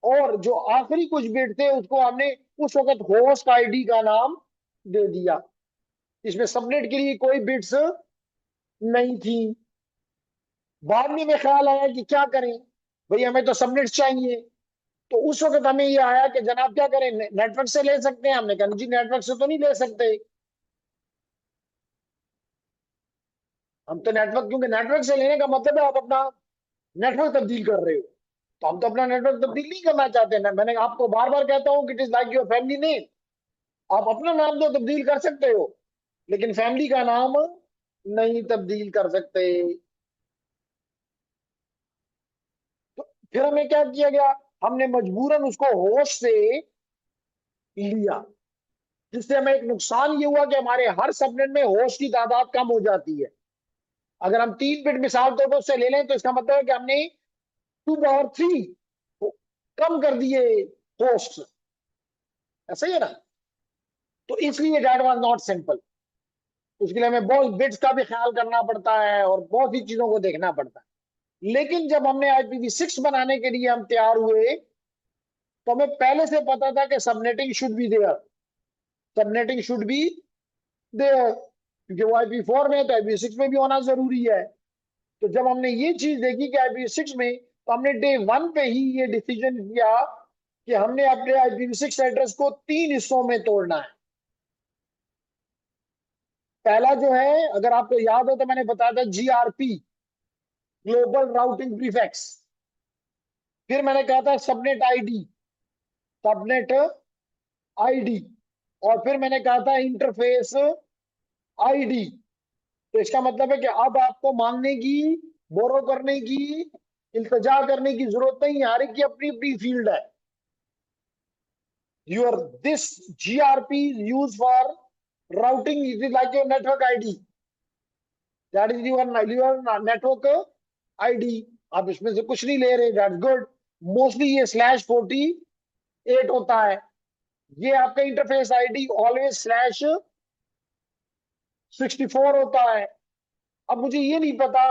और जो आखिरी कुछ बिट थे उसको हमने उस वक्त होस्ट आईडी का नाम दे दिया। इसमें सबनेट के लिए कोई बिट्स नहीं थी। बाद में हमें ख्याल आया कि क्या करें, भाई हमें तो सबनेट चाहिए। तो उस वक्त हमें ये आया कि जनाब क्या करें, नेटवर्क से ले सकते हैं। हमने कहा जी नेटवर्क से तो नहीं ले सकते, हम तो नेटवर्क, क्योंकि नेटवर्क से लेने का मतलब है आप अपना नेटवर्क तब्दील कर रहे हो, तो हम तो अपना नेटवर्क तब्दील नहीं करना चाहते ना। मैंने आपको बार बार कहता हूँ कि it is like your family name, आप अपना नाम तो तब्दील कर सकते हो, लेकिन फैमिली का नाम नहीं तब्दील कर सकते। तो फिर हमें क्या किया गया, हमने मजबूरन उसको होश से लिया, जिससे हमें एक नुकसान ये हुआ कि हमारे हर सबनेट में होश की तादाद कम हो जाती है। अगर हम 3 बिट मिसाल तौर पर उससे ले लें तो इसका मतलब है कि हमने 2 पावर 3 कम कर दिए होस्ट। ऐसा ही है ना। तो इसलिए दैट वाज नॉट सिंपल। उसके लिए हमें बहुत बिट्स का भी ख्याल करना पड़ता है और बहुत सी चीजों को देखना पड़ता है। लेकिन जब हमने IPv6 बनाने के लिए हम तैयार हुए, तो हमें पहले से पता था कि subnetting should be there, subnetting should be there, क्योंकि वो IPv4 में है तो IPv6 में भी होना जरूरी है। तो जब हमने ये चीज देखी कि IPv6 में, तो हमने डे 1 पे ही ये डिसीजन किया कि हमने अपने IPv6 एड्रेस को 3 हिस्सों में तोड़ना है। पहला जो है, अगर आपको याद हो तो मैंने बताया था GRP, ग्लोबल राउटिंग प्रीफिक्स। फिर मैंने कहा था सबनेट आईडी, सबनेट आईडी। और फिर मैंने कहा था इंटरफेस आईडी। तो इसका मतलब है कि अब आपको मांगने की, बोरो करने की, इल्तजा करने की जरूरत नहीं है, हर एक की अपनी अपनी फील्ड है। your this GRP is used for routing, it is like your network ID, that is your network ID। आप इसमें से कुछ नहीं ले रहे, दैट्स गुड। मोस्टली ये /48 होता है। ये आपका इंटरफेस आईडी ऑलवेज /64 होता है। अब मुझे ये नहीं पता,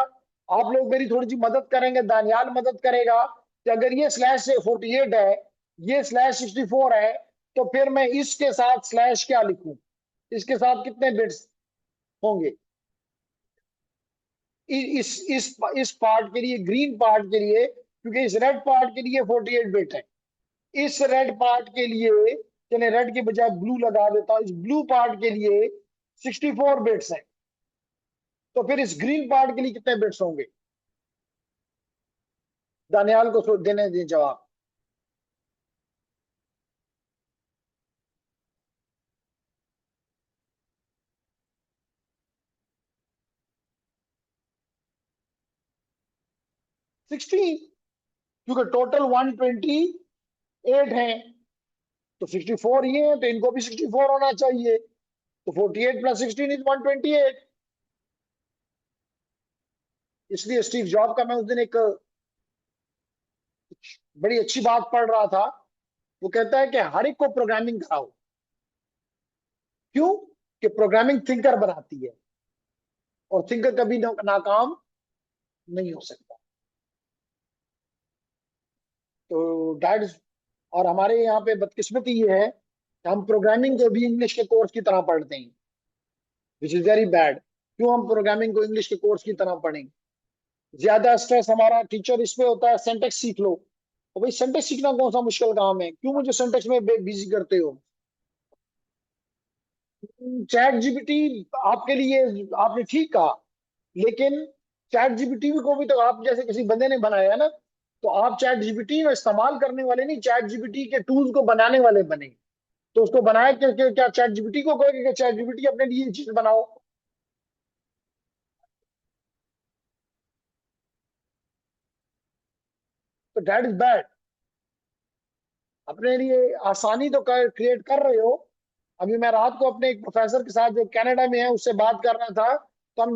आप लोग मेरी थोड़ी सी मदद करेंगे, दानियाल मदद करेगा, कि अगर ये /48 है, ये /64 है, तो फिर मैं इसके साथ स्लैश क्या लिखूं, इसके साथ कितने बिट्स होंगे। इस पार्ट के लिए, ग्रीन पार्ट के लिए, क्योंकि इस रेड पार्ट के लिए 48 बिट है। इस रेड पार्ट के लिए, चले रेड के बजाय ब्लू लगा देता हूं, इस ब्लू पार्ट के लिए 64 बिट्स है। तो फिर इस ग्रीन पार्ट के लिए कितने बिट्स होंगे, दानियाल को देने दें जवाब। 16, क्योंकि टोटल 128 है, तो 64 ये है, तो इनको भी 64 होना चाहिए। तो 48 + 16 इज 128। इसलिए स्टीव जॉब का मैं उस दिन एक बड़ी अच्छी बात पढ़ रहा था। वो कहता है कि हर एक को प्रोग्रामिंग कराओ। क्यों? कि प्रोग्रामिंग थिंकर बनाती है, और थिंकर कभी नाकाम नहीं हो सकता। तो दैट इज, और हमारे यहाँ पे बदकिस्मती ये है कि हम प्रोग्रामिंग को भी इंग्लिश के कोर्स की तरह पढ़ते हैं, विच इज वेरी बैड। क्यों हम प्रोग्रामिंग को इंग्लिश के कोर्स की तरह पढ़ेंगे? ज्यादा स्ट्रेस हमारा टीचर इस पे होता है, सेंटेक्स सीख लो। तो भाई सेंटेक्स सीखना कौन सा मुश्किल काम है, क्यों मुझे सेंटेक्स में बिजी करते हो? ChatGPT आपके लिए, आपने ठीक कहा, लेकिन ChatGPT को भी तो आप जैसे किसी बंदे ने बनाया है ना। तो आप ChatGPT में इस्तेमाल करने वाले नहीं, ChatGPT के टूल्स को बनाने वाले बने। तो उसको बनाया क्या ChatGPT को कहेगा कि ChatGPT अपने लिए चीज बनाओ? तो दैट इज बैड। अपने लिए आसानी तो क्रिएट कर रहे हो। अभी मैं रात को अपने एक प्रोफेसर के साथ जो कनाडा में है उससे बात कर रहा था, तो हम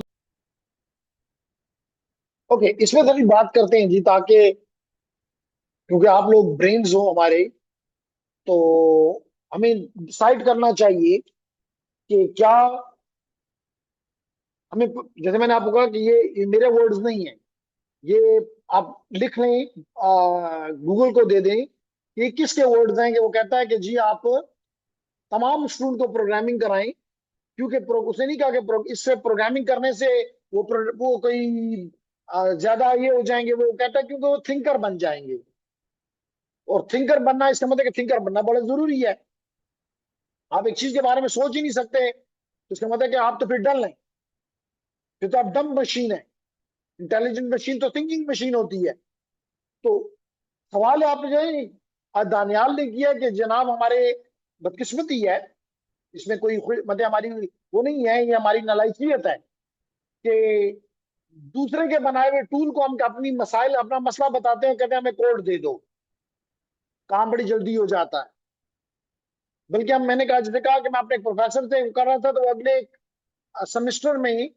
ओके, इसमें थोड़ी बात करते हैं जी, ताकि क्योंकि आप लोग ब्रेन्स हो हमारे, तो हमें डिसाइड करना चाहिए कि क्या हमें, जैसे मैंने आपको कहा कि ये मेरे वर्ड्स नहीं है, ये आप लिख लें, गूगल को दे दें, ये किसके वर्ड्स हैं, कि वो कहता है कि जी आप तमाम स्टूडेंट को प्रोग्रामिंग कराएं, क्योंकि उसने नहीं कहा कि इससे प्रोग्रामिंग करने से वो कोई ज्यादा ये हो जाएंगे, वो कहता है क्योंकि वो थिंकर बन जाएंगे, और थिंकर बनना इसका मतलब कि थिंकर बनना बड़ा जरूरी है। आप एक चीज के बारे में सोच ही नहीं सकते तो इसका मतलब कि आप तो फिर डल हैं, फिर तो आप डम मशीन है। इंटेलिजेंट मशीन तो थिंकिंग मशीन होती है। तो सवाल आपने जो है दानियाल ने किया कि जनाब हमारे बदकिस्मती है, इसमें कोई मतलब हमारी वो नहीं है, ये हमारी नालायकियत है कि दूसरे के बनाए हुए टूल को हम अपनी मसाइल अपना मसला बताते हैं, कहते हैं हमें कोड दे दो, काम बड़ी जल्दी हो जाता है। बल्कि हम मैंने कहा, जैसे कहा कि मैं अपने एक प्रोफेसर से कर रहा था, तो वो अगले सेमेस्टर में ही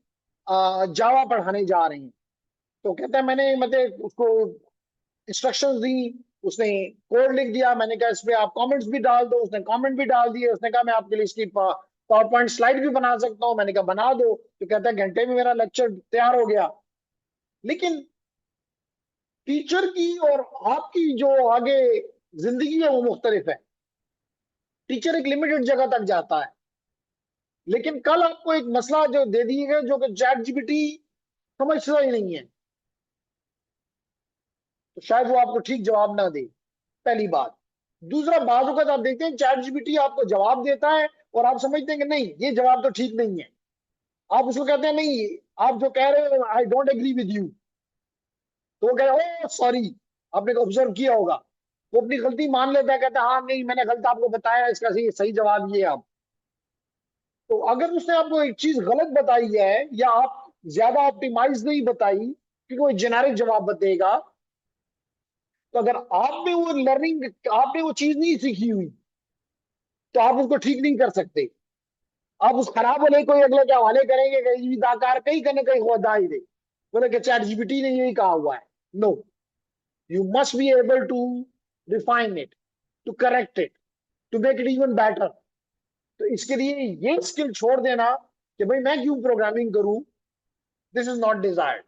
जावा पढ़ाने जा रहे हैं। तो कहता है मैंने मतलब उसको इंस्ट्रक्शंस दी, उसने कोड लिख दिया, मैंने कहा इस पे आप कमेंट्स भी डाल दो, उसने कमेंट भी डाल दिए, उसने कहा मैं आपके लिए इसकी पावर पॉइंट स्लाइड भी बना सकता हूँ, मैंने कहा बना दो, तो कहता है घंटे में मेरा लेक्चर तैयार हो गया। लेकिन टीचर की और आपकी जो आगे जिंदगी है वो मुख्तलिफ है। टीचर एक लिमिटेड जगह तक जाता है, लेकिन कल आपको एक मसला जो दे दिएगा जो कि चैट जीपीटी समझता ही नहीं है, तो शायद वो आपको ठीक जवाब ना दे, पहली बात। दूसरा, बात का आप देखते हैं चैट जीपीटी आपको जवाब देता है और आप समझते हैं कि नहीं ये जवाब तो ठीक नहीं है, आप उसको कहते हैं नहीं आप जो कह रहे हो I don't agree with you, तो वो कह रहे ओ सॉरी, आपने ऑब्जर्व किया होगा, वो अपनी गलती मान लेता है, कहता है हाँ नहीं मैंने गलत आपको बताया, इसका सही सही जवाब ये है। आप तो अगर उसने आपको एक चीज गलत बताई है या आप ज्यादा ऑप्टिमाइज नहीं बताई, क्योंकि वो जेनेरिक जवाब देगा, तो अगर आप में वो लर्निंग, आपने वो चीज नहीं सीखी हुई, तो आप उसको ठीक नहीं कर सकते। आप उस खराब वाले कोई अगले के हवाले करेंगे कि ये दाकार कहीं करने कहीं खुदा ही दे, बोले कि चैट जीपीटी ने यही कहा हुआ है। No, you must be able to refine it, to correct it, to make it even better. तो इसके लिए ये स्किल छोड़ देना कि भाई मैं क्यों प्रोग्रामिंग करूं, दिस इज नॉट डिजायर्ड।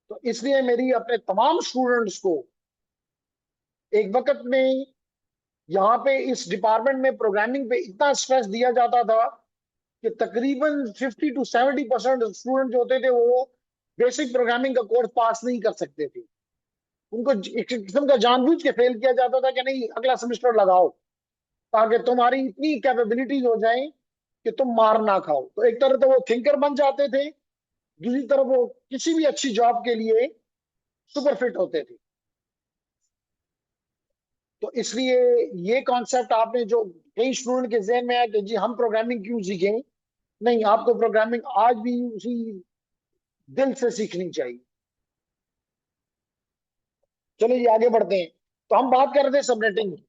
तो इसलिए मेरी अपने तमाम स्टूडेंट्स को एक वक्त में यहाँ पे इस डिपार्टमेंट में प्रोग्रामिंग पे इतना स्ट्रेस दिया जाता था कि तकरीबन 50 to 70% स्टूडेंट जो होते थे वो बेसिक प्रोग्रामिंग का कोर्स पास नहीं कर सकते थे। उनको एक किस्म का जानबूझ के फेल किया जाता था कि नहीं अगला सेमेस्टर लगाओ, ताकि तुम्हारी इतनी कैपेबिलिटीज हो जाए कि तुम मार ना खाओ। तो एक तरह तो वो थिंकर बन जाते थे, दूसरी तरफ वो किसी भी अच्छी जॉब के लिए सुपर फिट होते थे। तो इसलिए ये कॉन्सेप्ट आपने जो कई स्टूडेंट के जहन में है कि जी हम प्रोग्रामिंग क्यों सीखें, नहीं, आपको प्रोग्रामिंग आज भी उसी दिल से सीखनी चाहिए। चलो ये आगे बढ़ते हैं। तो हम बात कर रहे थे सबनेटिंग की।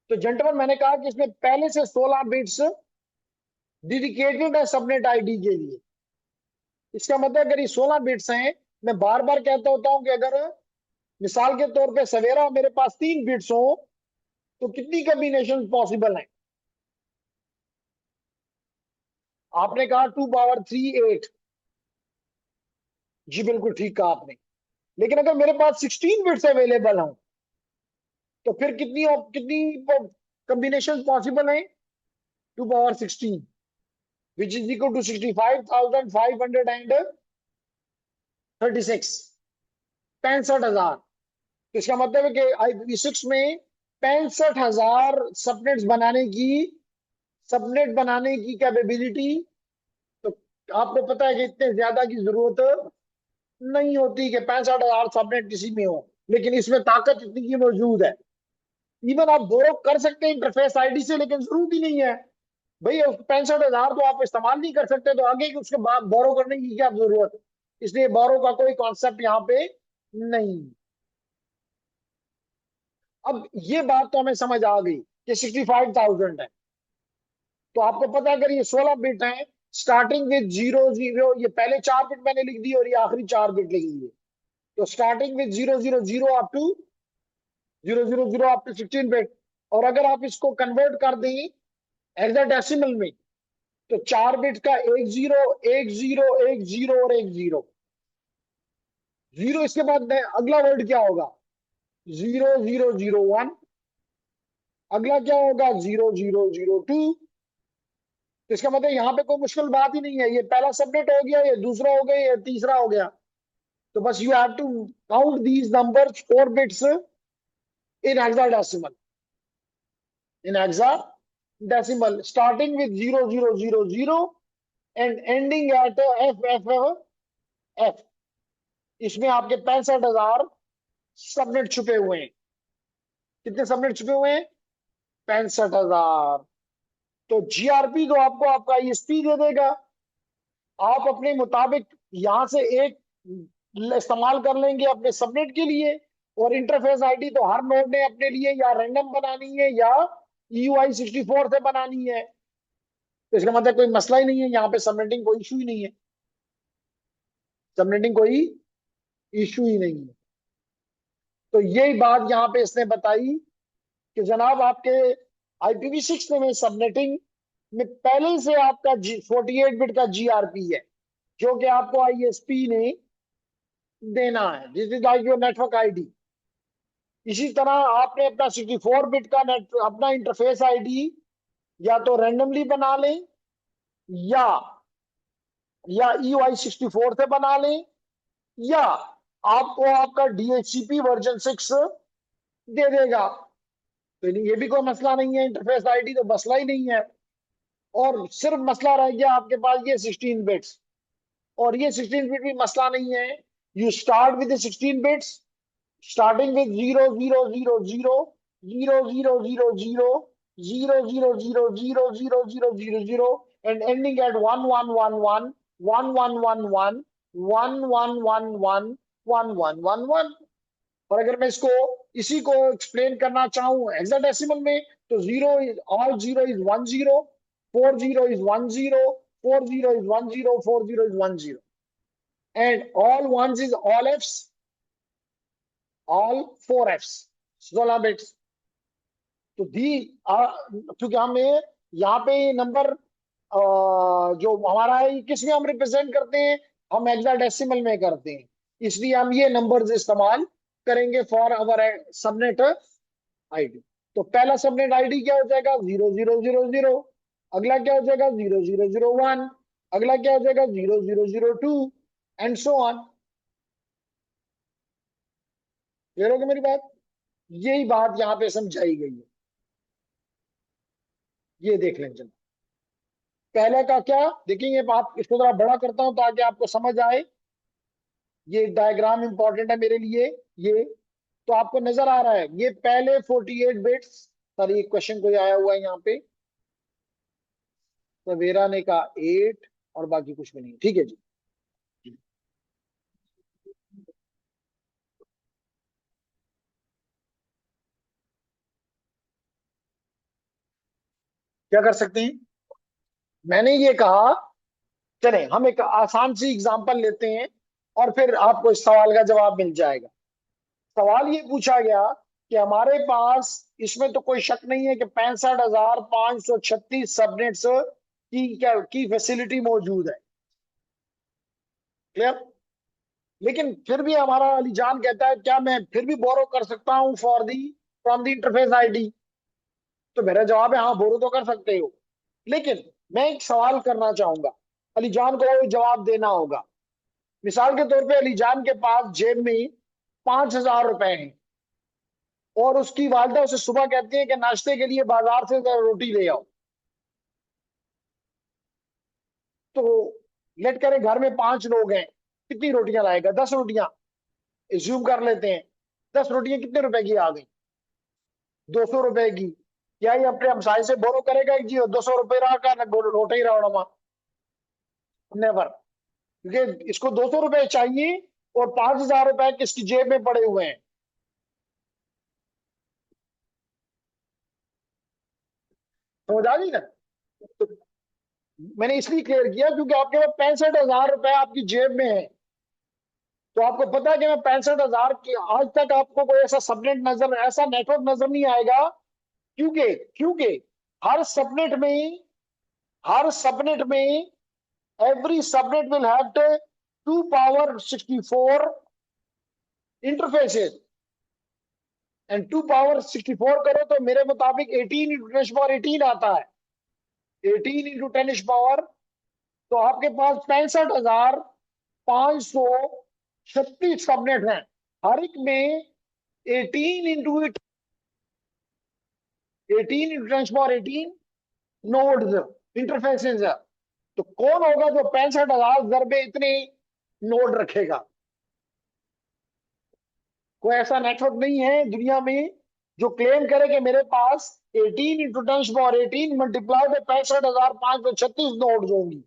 तो जेंटलमैन मैंने कहा कि इसमें पहले से 16 बिट्स डेडिकेटेड है सबनेट आईडी के लिए। इसका मतलब अगर ये 16 बिट्स हैं, मैं बार बार कहता होता हूं कि अगर मिसाल के तौर पे सवेरा मेरे पास 3 बिट्स हो, तो कितनी कॉम्बिनेशन पॉसिबल है? आपने कहा 2 पावर 3 8, जी बिल्कुल ठीक कहा आपने। लेकिन अगर मेरे पास 16 बिट्स अवेलेबल हो, तो फिर कितनी कितनी कॉम्बिनेशन पॉसिबल है? 2 power 16, which is equal to 65,536, 65,000। तो इसका मतलब है कि IPv6 में 65,000 सबनेट बनाने की कैपेबिलिटी। तो आपको पता है कि इतने ज्यादा की जरूरत नहीं होती कि 65,000 सबनेट किसी में हो, लेकिन इसमें ताकत इतनी की मौजूद है। इवन आप बोरो कर सकते हैं इंटरफेस आईडी से, लेकिन जरूरत ही नहीं है भाई, 65,000 तो आप इस्तेमाल नहीं कर सकते, तो आगे उसके बाद बोरो करने की क्या जरूरत? इसलिए बोरो का कोई कॉन्सेप्ट यहाँ पे नहीं। अब ये बात तो हमें समझ आ गई कि 65,000 है। तो आपको पता है अगर ये 16 बिट है, स्टार्टिंग विद 00, ये पहले 4 बिट मैंने लिख दी और ये आखिरी 4 बिट लिख दिए। तो starting with 000 up to 000 up to 16 bit. और अगर आप इसको कन्वर्ट कर दें हेक्साडेसिमल में, तो 4 बिट का 10 10 10 और 10 जीरो, इसके बाद अगला वर्ड क्या होगा? 0001। अगला क्या होगा? 0002। तो इसका मतलब यहाँ पे कोई मुश्किल बात ही नहीं है, ये पहला सबनेट हो गया, ये दूसरा हो गया, ये तीसरा हो गया। तो बस you have to count these numbers 4 bits in hexadecimal, in hexadecimal starting with 0000 and ending at F F F. इसमें आपके 65,000 सबनेट छुपे हुए हैं। कितने सबनेट छुपे हुए हैं? 65,000। तो जीआरपी तो आपको आपका ईएसपी दे देगा। आप अपने मुताबिक यहां से एक इस्तेमाल कर लेंगे अपने सबनेट के लिए, और इंटरफेस आईडी तो हर नोड ने अपने लिए या रैंडम बनानी है या EUI64 से बनानी है। तो इसका मतलब कोई मसला ही नहीं है, यहाँ पे सबनेटिंग कोई इशू ही नहीं है, सबनेटिंग कोई इशू ही नहीं है। तो यही बात यहाँ पे इसने बताई कि जनाब आपके IPv6 में सबनेटिंग में पहले से आपका 48 बिट का जीआरपी है, जो कि आपको आईएसपी ने देना है। This is like your network ID. इसी तरह आपने अपना 64 बिट का नेट अपना इंटरफेस आईडी या तो रैंडमली बना लें या EUI64 से बना लें, या आपको आपका DHCP वर्जन 6 दे देगा। तो ये भी कोई मसला नहीं है, इंटरफेस आईडी तो मसला ही नहीं है। और सिर्फ मसला रह गया आपके पास ये 16 बिट्स, और ये 16 बिट भी मसला नहीं है। You start with 16 bits starting with 0000000000000000 and ending at 11111111111111। और अगर मैं इसको इसी को एक्सप्लेन करना चाहूं हेक्साडेसिमल में, तो zero is all, zero is 10, 40 is 10, 40 is 10, 40 is 10, and all ones is all Fs, all 4 Fs, 16 bits. तो क्योंकि हमें यहाँ पे नंबर जो हमारा है ये किस में हम रिप्रेजेंट करते हैं? हम हेक्साडेसिमल में करते हैं, इसलिए हम ये नंबर्स इस्तेमाल करेंगे फॉर अवर सबनेट आईडी। तो पहला सबनेट आईडी क्या हो जाएगा? 0000। अगला क्या हो जाएगा? 0001। अगला क्या हो जाएगा? 0002 एंड सो ऑन। क्लियर होगी मेरी बात? यही बात यहाँ पे समझाई गई है। ये देख लें चलो, पहले का क्या देखेंगे। आप इसको जरा बड़ा करता हूं ताकि आपको समझ आए। ये डायग्राम इंपॉर्टेंट है मेरे लिए। ये तो आपको नजर आ रहा है, ये पहले 48 बिट्स। सर ये क्वेश्चन कोई आया हुआ है यहाँ पे, सवेरा ने कहा 8 और बाकी कुछ भी नहीं। ठीक है जी, क्या कर सकते हैं? मैंने ये कहा, चलें हम एक आसान सी एग्जांपल लेते हैं और फिर आपको इस सवाल का जवाब मिल जाएगा। सवाल ये पूछा गया कि हमारे पास, इसमें तो कोई शक नहीं है कि 65,536 सबनेट्स की क्या की फैसिलिटी मौजूद है। क्लियर? लेकिन फिर भी हमारा अलीजान कहता है क्या मैं फिर भी बोरो कर सकता हूं for the from the interface ID? तो मेरा जवाब है हाँ, बोरो तो कर सकते हो। लेकिन मैं एक सवाल करना चाहूंगा, अलीजान को जवाब देना होगा। मिसाल के तौर पे अलीजान के पास जेब में 5,000 रुपए हैं और उसकी वालदा उसे सुबह कहती है कि नाश्ते के लिए बाजार से जरा रोटी ले आओ। तो लेट करे घर में 5 लोग हैं, कितनी रोटियां लाएगा? 10 रोटियां एज्यूम कर लेते हैं। 10 रोटियां कितने रुपए की आ गई? 200 रुपए की। क्या ये अपने हमसाई से बोरो करेगा कि जी 200 रुपए रहा का रोटा ही रहा? नेवर। क्योंकि इसको 200 रुपए चाहिए और 5,000 रुपए किसकी जेब में पड़े हुए हैं। समझ आ गई ना? तो मैंने इसलिए क्लियर किया क्योंकि आपके पास 65,000 रुपए आपकी जेब में है। तो आपको पता है कि मैं 65,000 की, आज तक आपको कोई ऐसा सबनेट नजर, ऐसा नेटवर्क नजर नहीं आएगा। क्योंकि क्योंकि हर सबनेट में हर सबनेट में every subnet will have the 2 power 64 interfaces, and 2 power 64 करो तो मेरे मुताबिक 18 इंटू 10 पावर 18 आता है। 18 इंटू 10 पावर, तो आपके पास 65,536 सबनेट हैं। हर एक में 18 इंटू 10 पावर 18 नोड्स, इंटरफेसेस है। तो कौन होगा जो 65,000 जरबे इतने नोड रखेगा? कोई ऐसा नेटवर्क नहीं है दुनिया में जो क्लेम करे कि मेरे पास 18 into 10 power 18 multiply by 65,536 nodes होंगी।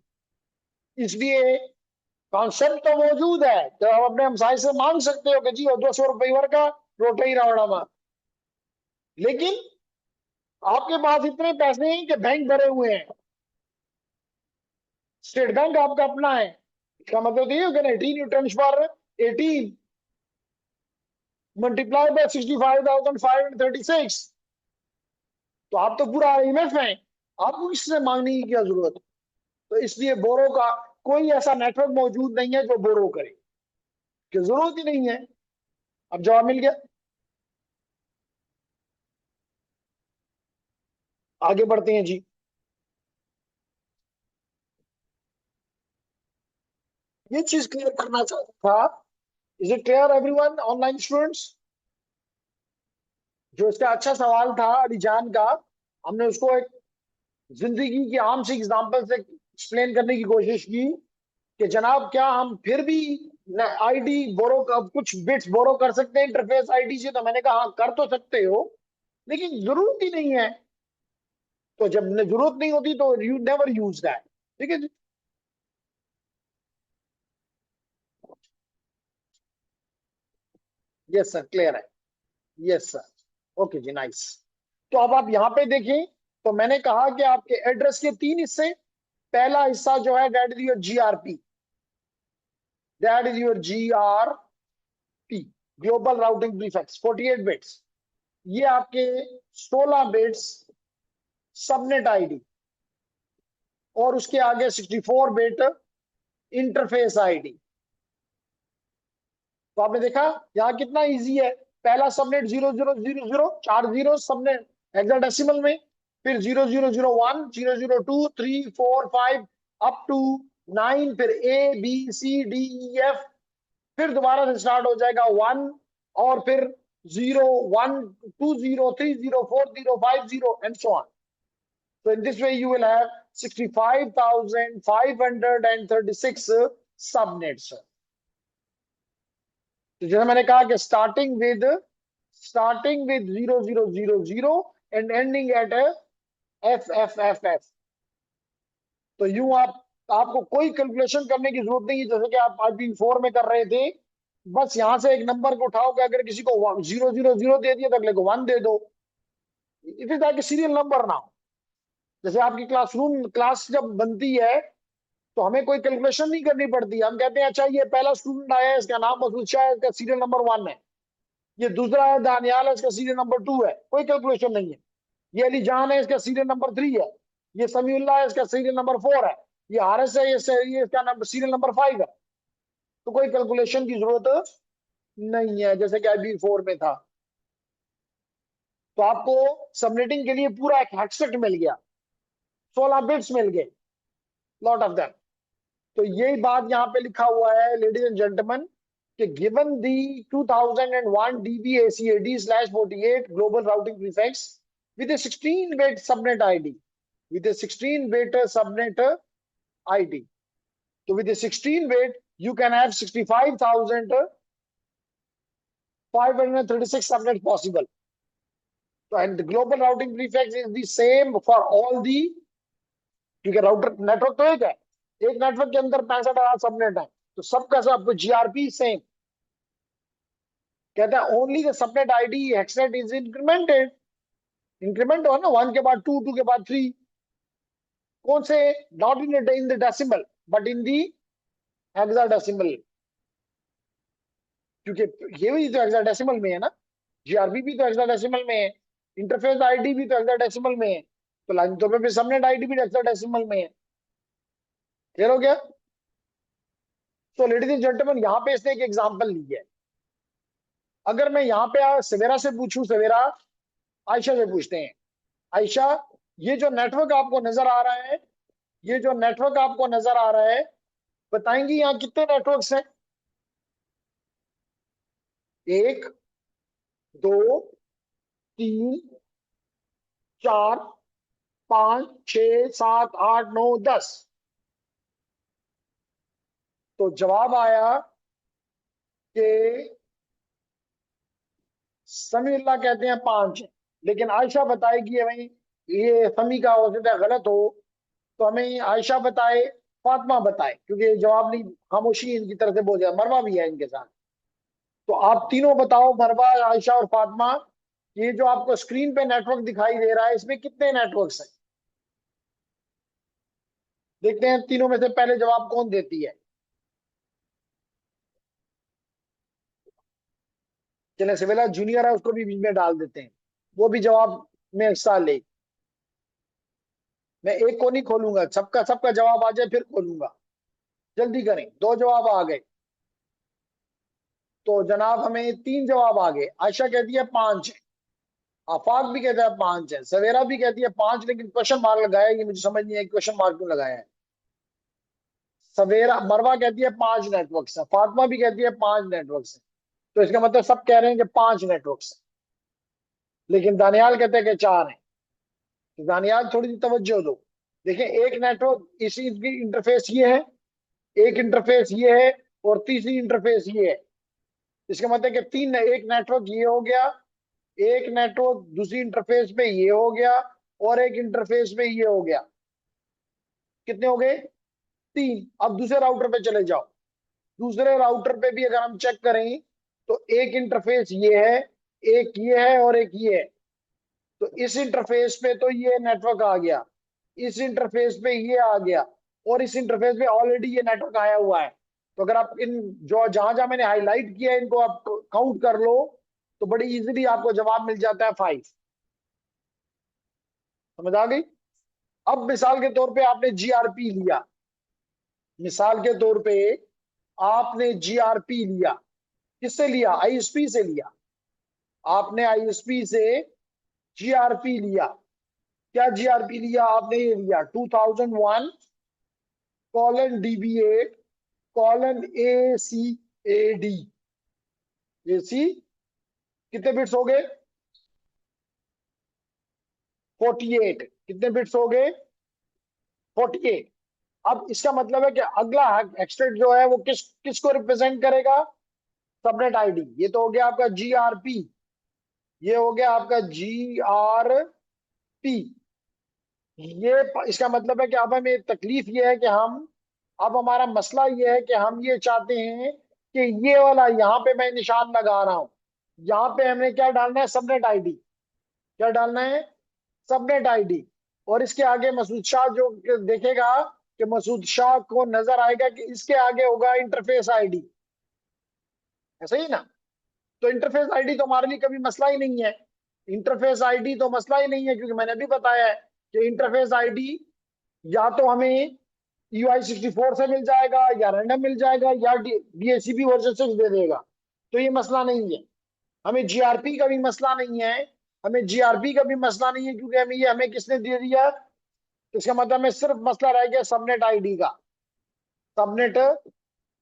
इसलिए कॉन्सेप्ट तो मौजूद है, तो आप अपने हमसाय से मांग सकते हो कि जी वो 200 रुपये का रोटी रावड़ा में, लेकिन आपके पास इतने पैसे हैं कि बैंक भरे हुए हैं, स्टेट बैंक आपका अपना है। इसका मतलब ये होगा 18 इंटू 10 पावर 18 मल्टीप्लाई बाय 65,536, तो आप तो पूरा IMF हैं, आपको किससे मांगने की क्या जरूरत है? तो इसलिए बोरो का कोई ऐसा नेटवर्क मौजूद नहीं है जो बोरो करे, कि जरूरत ही नहीं है। अब जवाब मिल गया। आगे बढ़ते हैं जी। ये चीज क्लियर करना चाहता था। Is it clear everyone, online students? जो इसका अच्छा सवाल था अलीजान का, हमने उसको एक जिंदगी की आम सी एग्जांपल से एक्सप्लेन करने की कोशिश की कि जनाब क्या हम फिर भी आईडी बोरो कुछ बिट्स बोरो कर सकते हैं इंटरफेस आईडी से? तो मैंने कहा हाँ कर तो सकते हो, लेकिन जरूरत ही नहीं है। तो जब जरूरत नहीं होती तो यू नेवर यूज दैट। ठीक है जी। यस सर, क्लियर है। यस सर, ओके जी, नाइस। तो अब आप यहाँ पे देखें, तो मैंने कहा कि आपके एड्रेस के 3 हिस्से। पहला हिस्सा जो है that is your GRP, that is your GRP, global routing prefix 48 bits. ये आपके 16 बिट्स सबनेट आईडी, और उसके आगे 64 बिट इंटरफेस आईडी। तो आपने देखा यहाँ कितना इजी है। पहला सबनेट 0000, 4 जीरो सबनेट हेक्साडेसिमल में, फिर 0001, 002, 3, 4, 5 अप टू 9, फिर ABCDEF, फिर दोबारा से स्टार्ट हो जाएगा 1, और फिर 0, 1, 2, 0, 3, 0, 4, 0, 5, 0 and so on. So in this way you will have 65,536 subnets. तो जैसे मैंने कहा कि starting with 0000 and ending eight FFFF। तो यूं आपको कोई कैलकुलेशन करने की जरूरत नहीं है, जैसे कि आप IP4 में कर रहे थे। बस यहां से एक नंबर को उठाओ कि अगर किसी को 000 दे दिया तो अगले को 1 दे दो। It is like serial number now. जैसे आपकी क्लास जब बनती है तो हमें कोई कैलकुलेशन नहीं करनी पड़ती। हम कहते हैं अच्छा ये पहला स्टूडेंट आया है, इसका नाम मसूद शाह है, इसका सीरियल नंबर 1 है। ये दूसरा है दानियाल है, इसका सीरियल नंबर 2 है। कोई कैलकुलेशन नहीं है। ये अली जान है, इसका सीरियल नंबर 3 है। ये समीउल्लाह है, इसका सीरियल नंबर 4 है। ये हारिस है, ये इसका नंबर सीरियल नंबर 5 है। तो कोई कैलकुलेशन की जरूरत नहीं है, जैसे कि IB4 में था। तो आपको सबनेटिंग के लिए पूरा एक हेक्सेट मिल गया, 16 बिट्स मिल गए, लॉट ऑफ देम। तो यही बात यहाँ पे लिखा हुआ है लेडीज एंड जेंटलमैन, कि given the 2001 DBACAD/48 global routing prefix with a 16-bit subnet ID, with a 16-bit subnet ID. So with a 16-bit, you can have 65,536 subnets possible. So and the global routing prefix is the same for all the, क्योंकि router network तो एक है, एक network के अंदर 65,000 subnet है, तो सबका सब GRP सेम। कहता है only the subnet ID hextet is incremented. Increment हो ना, 1 के बाद 2, 2 के बाद 3। कौन से, not in the decimal but in the hexadecimal, क्योंकि ये भी तो हेक्साडेसिमल में है ना, जीआरपी भी तो हेक्साडेसिमल में है, इंटरफेस आईडी भी तो हेक्साडेसिमल में है, तो लाजिमी तौर पे सबनेट आईडी भी हेक्साडेसिमल में है। क्लियर हो गया? तो लेडीज एंड जेंटलमैन, यहाँ पे इसने एक एग्जांपल ली है। अगर मैं यहाँ पे सवेरा से पूछूं, सवेरा आयशा से पूछते हैं, आयशा ये जो नेटवर्क आपको नजर आ रहा है, ये जो नेटवर्क आपको नजर आ रहा है, बताएंगी यहाँ कितने नेटवर्क्स हैं? 1, 2, 3, 4, 5, 6, 7, 8, 9, 10। तो जवाब आया कि समीउल्लाह कहते हैं 5 है, लेकिन आयशा बताएगी भाई ये समी का हो सकता है गलत हो, तो हमें आयशा बताए, फातिमा बताए, क्योंकि जवाब नहीं, खामोशी इनकी तरफ से बोल जाए। मरवा भी है इनके साथ। तो आप तीनों बताओ, मरवा, आयशा और फातिमा, ये जो आपको स्क्रीन पे नेटवर्क दिखाई दे रहा है, इसमें कितने नेटवर्क्स हैं? देखते हैं तीनों में से पहले जवाब कौन देती है। चले, सिविला जूनियर है, उसको भी बीच में डाल देते हैं, वो भी जवाब में हिस्सा ले। मैं एक को नहीं खोलूंगा, सबका सबका जवाब आ जाए फिर खोलूंगा। जल्दी करें, 2 जवाब आ गए। तो जनाब हमें 3 जवाब आ गए। आयशा कहती है 5 है, आफाक भी कहता है 5 है, सवेरा भी कहती है 5, लेकिन क्वेश्चन मार्क लगाया, ये मुझे समझ नहीं है क्वेश्चन मार्क क्यों लगाया है। सवेरा, मरवा कहती है 5 नेटवर्क्स है, फातिमा भी कहती है 5 नेटवर्क्स है। तो इसका मतलब सब कह रहे हैं कि 5 नेटवर्क्स है, लेकिन दानियाल कहते हैं कि 4 है। तो दानियाल थोड़ी सी तवज्जो दो। देखिए, एक नेटवर्क इसी की इंटरफेस ये है, एक इंटरफेस ये है, और तीसरी इंटरफेस ये है। इसका मतलब है कि तीन, एक नेटवर्क ये हो गया, एक नेटवर्क दूसरी इंटरफेस पे ये हो गया, और एक इंटरफेस पे ये हो गया। कितने हो गए? 3। अब दूसरे राउटर पे चले जाओ। दूसरे राउटर पे भी अगर हम चेक करें, तो एक इंटरफेस ये है, एक ये है, और एक ये है। तो इस इंटरफेस पे तो ये नेटवर्क आ गया, इस इंटरफेस पे ये आ गया, और इस इंटरफेस पे ऑलरेडी ये नेटवर्क आया हुआ है। तो अगर आप इन जो जहां जहां मैंने हाईलाइट किया है, इनको आप काउंट कर लो, तो बड़ी इजीली आपको जवाब मिल जाता है 5। समझ आ गई? अब मिसाल के तौर पे आपने जीआरपी लिया, मिसाल के तौर पे आपने जीआरपी लिया, किससे लिया? आईएसपी से लिया। आपने आईएसपी से जीआरपी लिया। क्या जीआरपी लिया आपने? ये लिया 2001 कॉलन DB8 कॉलन ACAD। ये सी कितने बिट्स हो गए? 48। कितने बिट्स हो गए? 48। अब इसका मतलब है कि अगला एक्सटेंट जो है वो किसको रिप्रेजेंट करेगा? Subnet ID. ये तो हो गया आपका जीआरपी, ये हो गया आपका जीआरपी। ये इसका मतलब है कि अब हमें तकलीफ ये है कि हम, अब हमारा मसला ये है कि हम ये चाहते हैं कि ये वाला यहाँ पे मैं निशान लगा रहा हूं, यहाँ पे हमने क्या डालना है? Subnet ID. क्या डालना है? Subnet ID. और इसके आगे मसूद शाह जो देखेगा, कि मसूद शाह को नजर आएगा कि इसके आगे होगा इंटरफेस आईडी। ऐसा ही ना? तो इंटरफेस आईडी तो हमारे लिए कभी मसला ही नहीं है। इंटरफेस आईडी तो मसला ही नहीं है, क्योंकि मैंने भी बताया है कि इंटरफेस आईडी या तो हमें UI64 से मिल जाएगा, या रैंडम मिल जाएगा, या DHCP वर्जन 6 दे देगा। तो ये मसला नहीं है। हमें जीआरपी का भी मसला नहीं है, हमें जीआरपी का भी मसला नहीं है, क्योंकि हमें किसने दे दिया? इसका मतलब हमें सिर्फ मसला रह गया सबनेट आईडी का, सबनेट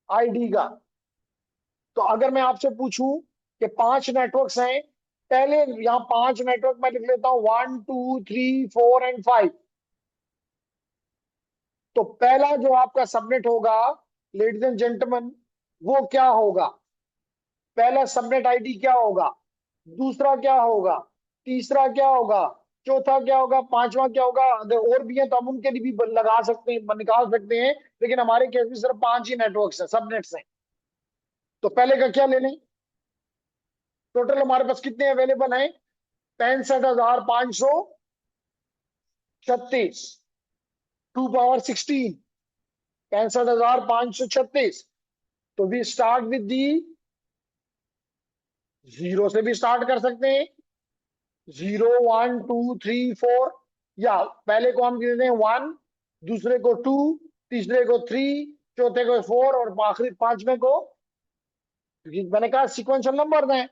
आईडी का। तो अगर मैं आपसे पूछूं कि 5 नेटवर्क्स हैं, पहले यहाँ 5 नेटवर्क मैं लिख लेता हूं, 1, 2, 3, 4 एंड 5। तो पहला जो आपका सबनेट होगा, लेडीज एंड जेंटलमैन, वो क्या होगा? पहला सबनेट आईडी क्या होगा? दूसरा क्या होगा? तीसरा क्या होगा? चौथा क्या होगा? पांचवा क्या होगा? अगर और भी है तो हम उनके लिए भी लगा सकते हैं, निकाल सकते हैं, लेकिन हमारे केस में सिर्फ 5 ही नेटवर्क्स हैं, सबनेट्स हैं। तो पहले का क्या ले लें? टोटल हमारे पास कितने अवेलेबल हैं? 65,536। 2 पावर 16, 65,536। तो we start with the zero से भी स्टार्ट कर सकते हैं, 0 1 2 3 4, या पहले को हम देते हैं 1, दूसरे को 2, तीसरे को 3, चौथे को 4 और आखिरी पांचवें को, क्योंकि मैंने कहा सिक्वेंशियल नंबर हैं।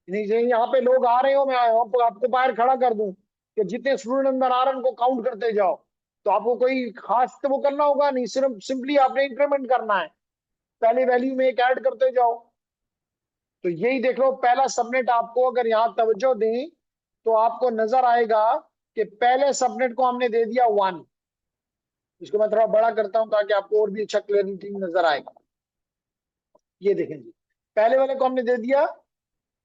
यहाँ पे लोग आ रहे हो, मैं आपको बाहर खड़ा कर दूं कि जितने स्टूडेंट अंदर आ रहे हैं उनको काउंट करते जाओ, तो आपको कोई खास तो वो करना होगा नहीं, सिर्फ सिंपली आपने इंक्रीमेंट करना है, पहले वैल्यू में एक ऐड करते जाओ। तो यही देख लो, पहला सबनेट आपको अगर यहाँ तवज्जो दें तो आपको नजर आएगा कि पहले सबनेट को हमने दे दिया 1। इसको मैं थोड़ा बड़ा करता हूं ताकि आपको और भी अच्छा क्लियरिटी नजर आएगा। ये देखें जी, पहले वाले को हमने दे दिया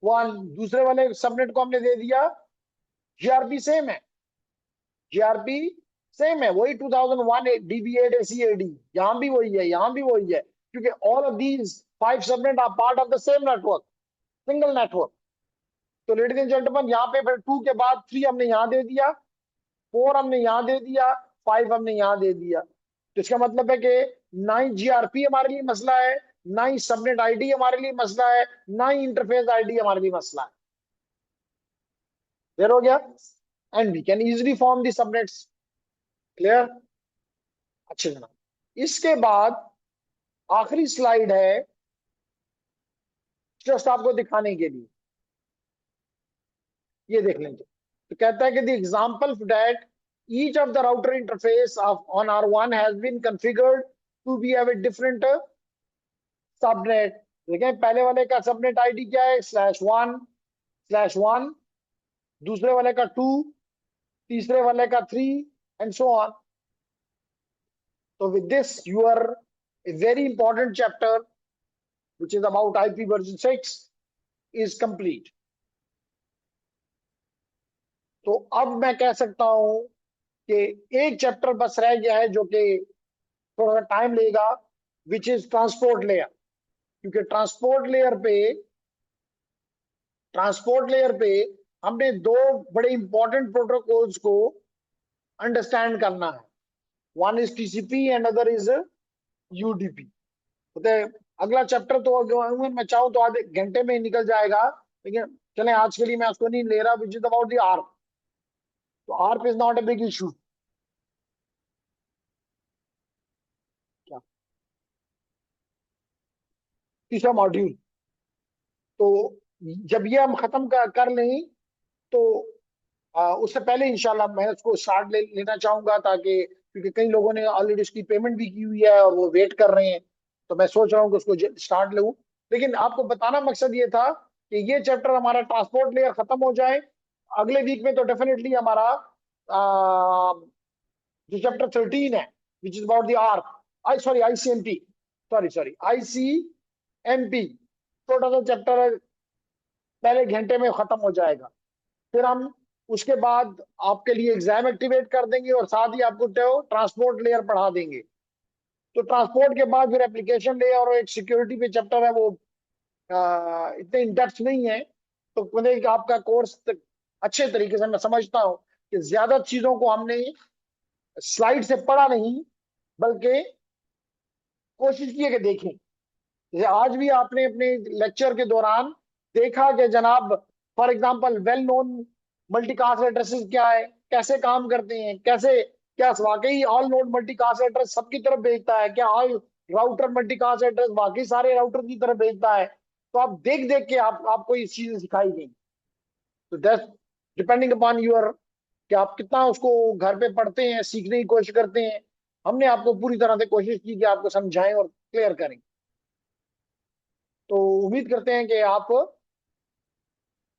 1, दूसरे वाले सबनेट को हमने दे दिया, जीआरपी सेम है, जीआरपी सेम है, वही 2001 DB8 ACAD, यहां भी वही है, यहां भी वही है, क्योंकि all of these 5 subnet are part of the same network, single network. तो लेडीज एंड जेंटलमैन, यहाँ पे फिर 2 के बाद 3 हमने यहाँ दे दिया, 4 हमने यहाँ दे दिया, 5 हमने यहाँ दे दिया। तो इसका मतलब है कि ना ही जीआरपी हमारे लिए मसला है, ना ही सबनेट आईडी हमारे लिए मसला है, ना ही इंटरफेस आईडी हमारे लिए मसला है। क्लियर हो गया? And we can easily form the subnets. Clear? अच्छे जनाब, इसके बाद आखिरी स्लाइड है जस्ट आपको दिखाने के लिए, ये देख लेंगे। तो कहता है कि the example that each of the router interface of on R1 has been configured to be have a different subnet. देखें पहले वाले का सबनेट आईडी क्या है, /1/1, दूसरे वाले का 2, तीसरे वाले का 3 एंड सो ऑन। तो with this your a very important chapter which is about IP version 6 is complete। तो अब मैं कह सकता हूं कि एक चैप्टर बस रह गया है जो कि थोड़ा सा टाइम लेगा, विच इज ट्रांसपोर्ट लेयर। क्योंकि ट्रांसपोर्ट लेयर पे हमने दो बड़े इंपॉर्टेंट प्रोटोकॉल्स को अंडरस्टैंड करना है, one is TCP and other is UDP. तो अगला चैप्टर तो मैं चाहूँ तो आधे घंटे में ही निकल जाएगा, लेकिन चले आज के लिए मैं उसको नहीं ले रहा, which is about the ARP. तो ARP is not a big issue. क्या तीसरा मॉड्यूल, तो जब ये हम खत्म कर लें तो उससे पहले इंशाल्लाह मैं उसको स्टार्ट लेना चाहूंगा, ताकि क्योंकि कई लोगों ने ऑलरेडी उसकी पेमेंट भी की हुई है और वो वेट कर रहे हैं, तो मैं सोच रहा हूँ कि उसको स्टार्ट लूं। लेकिन आपको बताना मकसद ये था कि ये चैप्टर हमारा ट्रांसपोर्ट लेयर खत्म हो जाए, अगले वीक में तो डेफिनेटली हमारा जो चैप्टर 13 है विच is about the arc, ICMP, sorry ICMP, छोटा सा चैप्टर है, पहले घंटे में खत्म हो जाएगा। फिर हम उसके बाद आपके लिए एग्जाम एक्टिवेट कर देंगे और साथ ही आपको ट्रांसपोर्ट लेयर पढ़ा देंगे। तो ट्रांसपोर्ट के बाद फिर एप्लीकेशन लेयर और एक सिक्योरिटी पे चैप्टर है, वो इतने इंडेप्थ नहीं है। तो मतलब कि आपका कोर्स अच्छे तरीके से मैं समझता हूँ कि ज्यादा चीजों को हमने स्लाइड से पढ़ा नहीं, बल्कि कोशिश की है कि देखें। जैसे आज भी आपने अपने लेक्चर के दौरान देखा कि जनाब for example well known multicast addresses क्या है, कैसे काम करते हैं, कैसे क्या वाकई ऑल नोड मल्टीकास्ट एड्रेस सबकी तरफ भेजता है, क्या ऑल राउटर मल्टीकास्ट एड्रेस वाकई सारे राउटर की तरफ भेजता है। तो आप देख देख के आपको ये चीजें सिखाई गई। तो दैट्स डिपेंडिंग अपॉन यूर कि आप कितना उसको घर पे पढ़ते हैं, सीखने की कोशिश करते हैं। हमने आपको पूरी तरह से कोशिश की कि आपको समझाएं और क्लियर करें। तो उम्मीद करते हैं कि आप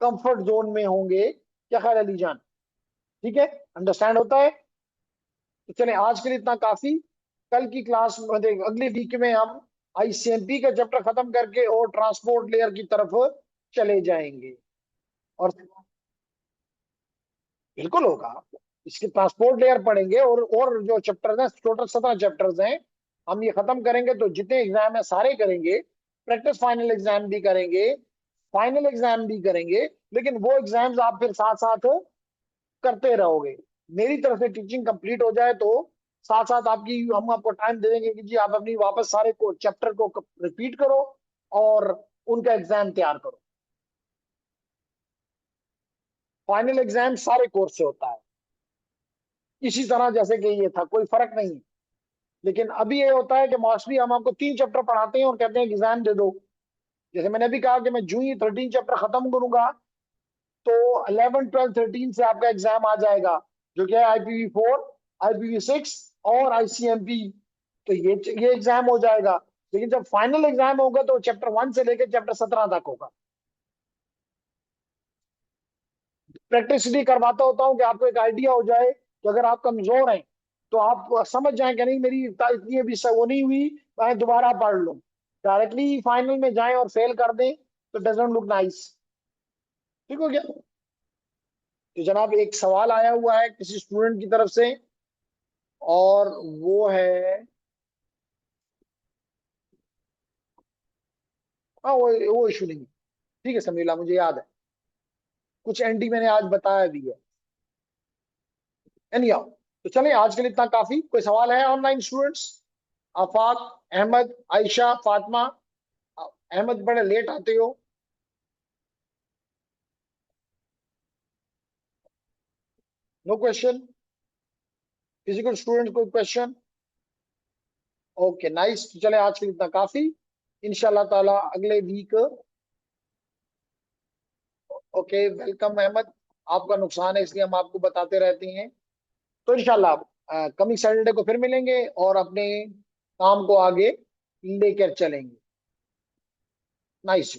कंफर्ट जोन में होंगे। क्या ख्याल है अली जान? ठीक है, अंडरस्टैंड होता है? तो चले आज के लिए इतना काफी। कल की क्लास में अगले वीक में हम आईसीएमपी का चैप्टर खत्म करके और ट्रांसपोर्ट लेयर की तरफ चले जाएंगे। और बिल्कुल होगा, इसके ट्रांसपोर्ट लेयर पढ़ेंगे और जो चैप्टर्स हैं, टोटल 17 चैप्टर्स हैं, हम ये खत्म करेंगे तो जितने एग्जाम है सारे करेंगे, प्रैक्टिस फाइनल एग्जाम भी करेंगे, फाइनल एग्जाम भी करेंगे। लेकिन वो एग्जाम्स आप फिर साथ साथ करते रहोगे। मेरी तरफ से टीचिंग कंप्लीट हो जाए तो साथ साथ आपकी हम आपको टाइम दे देंगे कि जी आप अपनी वापस सारे को चैप्टर को रिपीट करो और उनका एग्जाम तैयार करो। फाइनल एग्जाम सारे कोर्स से होता है इसी तरह जैसे कि ये था, कोई फर्क नहीं है। लेकिन अभी ये होता है कि मोस्टली हम आपको 3 चैप्टर पढ़ाते हैं और कहते हैं एग्जाम दे दो। जैसे मैंने अभी कहा कि मैं जूं ही 13 चैप्टर खत्म करूंगा तो 11, 12, 13 से आपका एग्जाम आ जाएगा, जो कि है IPV4, IPV6 और ICMP। तो ये एग्जाम हो जाएगा। लेकिन जब फाइनल एग्जाम होगा तो चैप्टर 1 से लेकर चैप्टर 17 तक होगा। प्रैक्टिस इसलिए करवाता होता हूँ कि आपको एक आइडिया हो जाए कि अगर आप कमजोर हैं तो आप समझ जाएं कि नहीं मेरी इतनी अभी वो नहीं हुई, मैं दोबारा पढ़ लूं। डायरेक्टली फाइनल में जाएं और फेल कर दें तो डजंट लुक नाइस। ठीक हो गया। तो जनाब एक सवाल आया हुआ है किसी स्टूडेंट की तरफ से, और वो है, हाँ वो इशू नहीं है। ठीक है समीला, मुझे याद है, कुछ एंटी मैंने आज बताया भी है। एनी हाउ, तो चलें आज के लिए इतना काफी। कोई सवाल है ऑनलाइन स्टूडेंट्स? आफाक, अहमद, आयशा, फातिमा। अहमद बड़े लेट आते हो। No question? फिजिकल स्टूडेंट कोई क्वेश्चन? ओके नाइस, तो चले आज के लिए इतना काफी। इंशाल्लाह ताला अगले वीक। ओके वेलकम अहमद, आपका नुकसान है इसलिए हम आपको बताते रहते हैं। तो इंशाल्लाह कमिंग सैटरडे को फिर मिलेंगे और अपने काम को आगे लेकर चलेंगे। नाइस।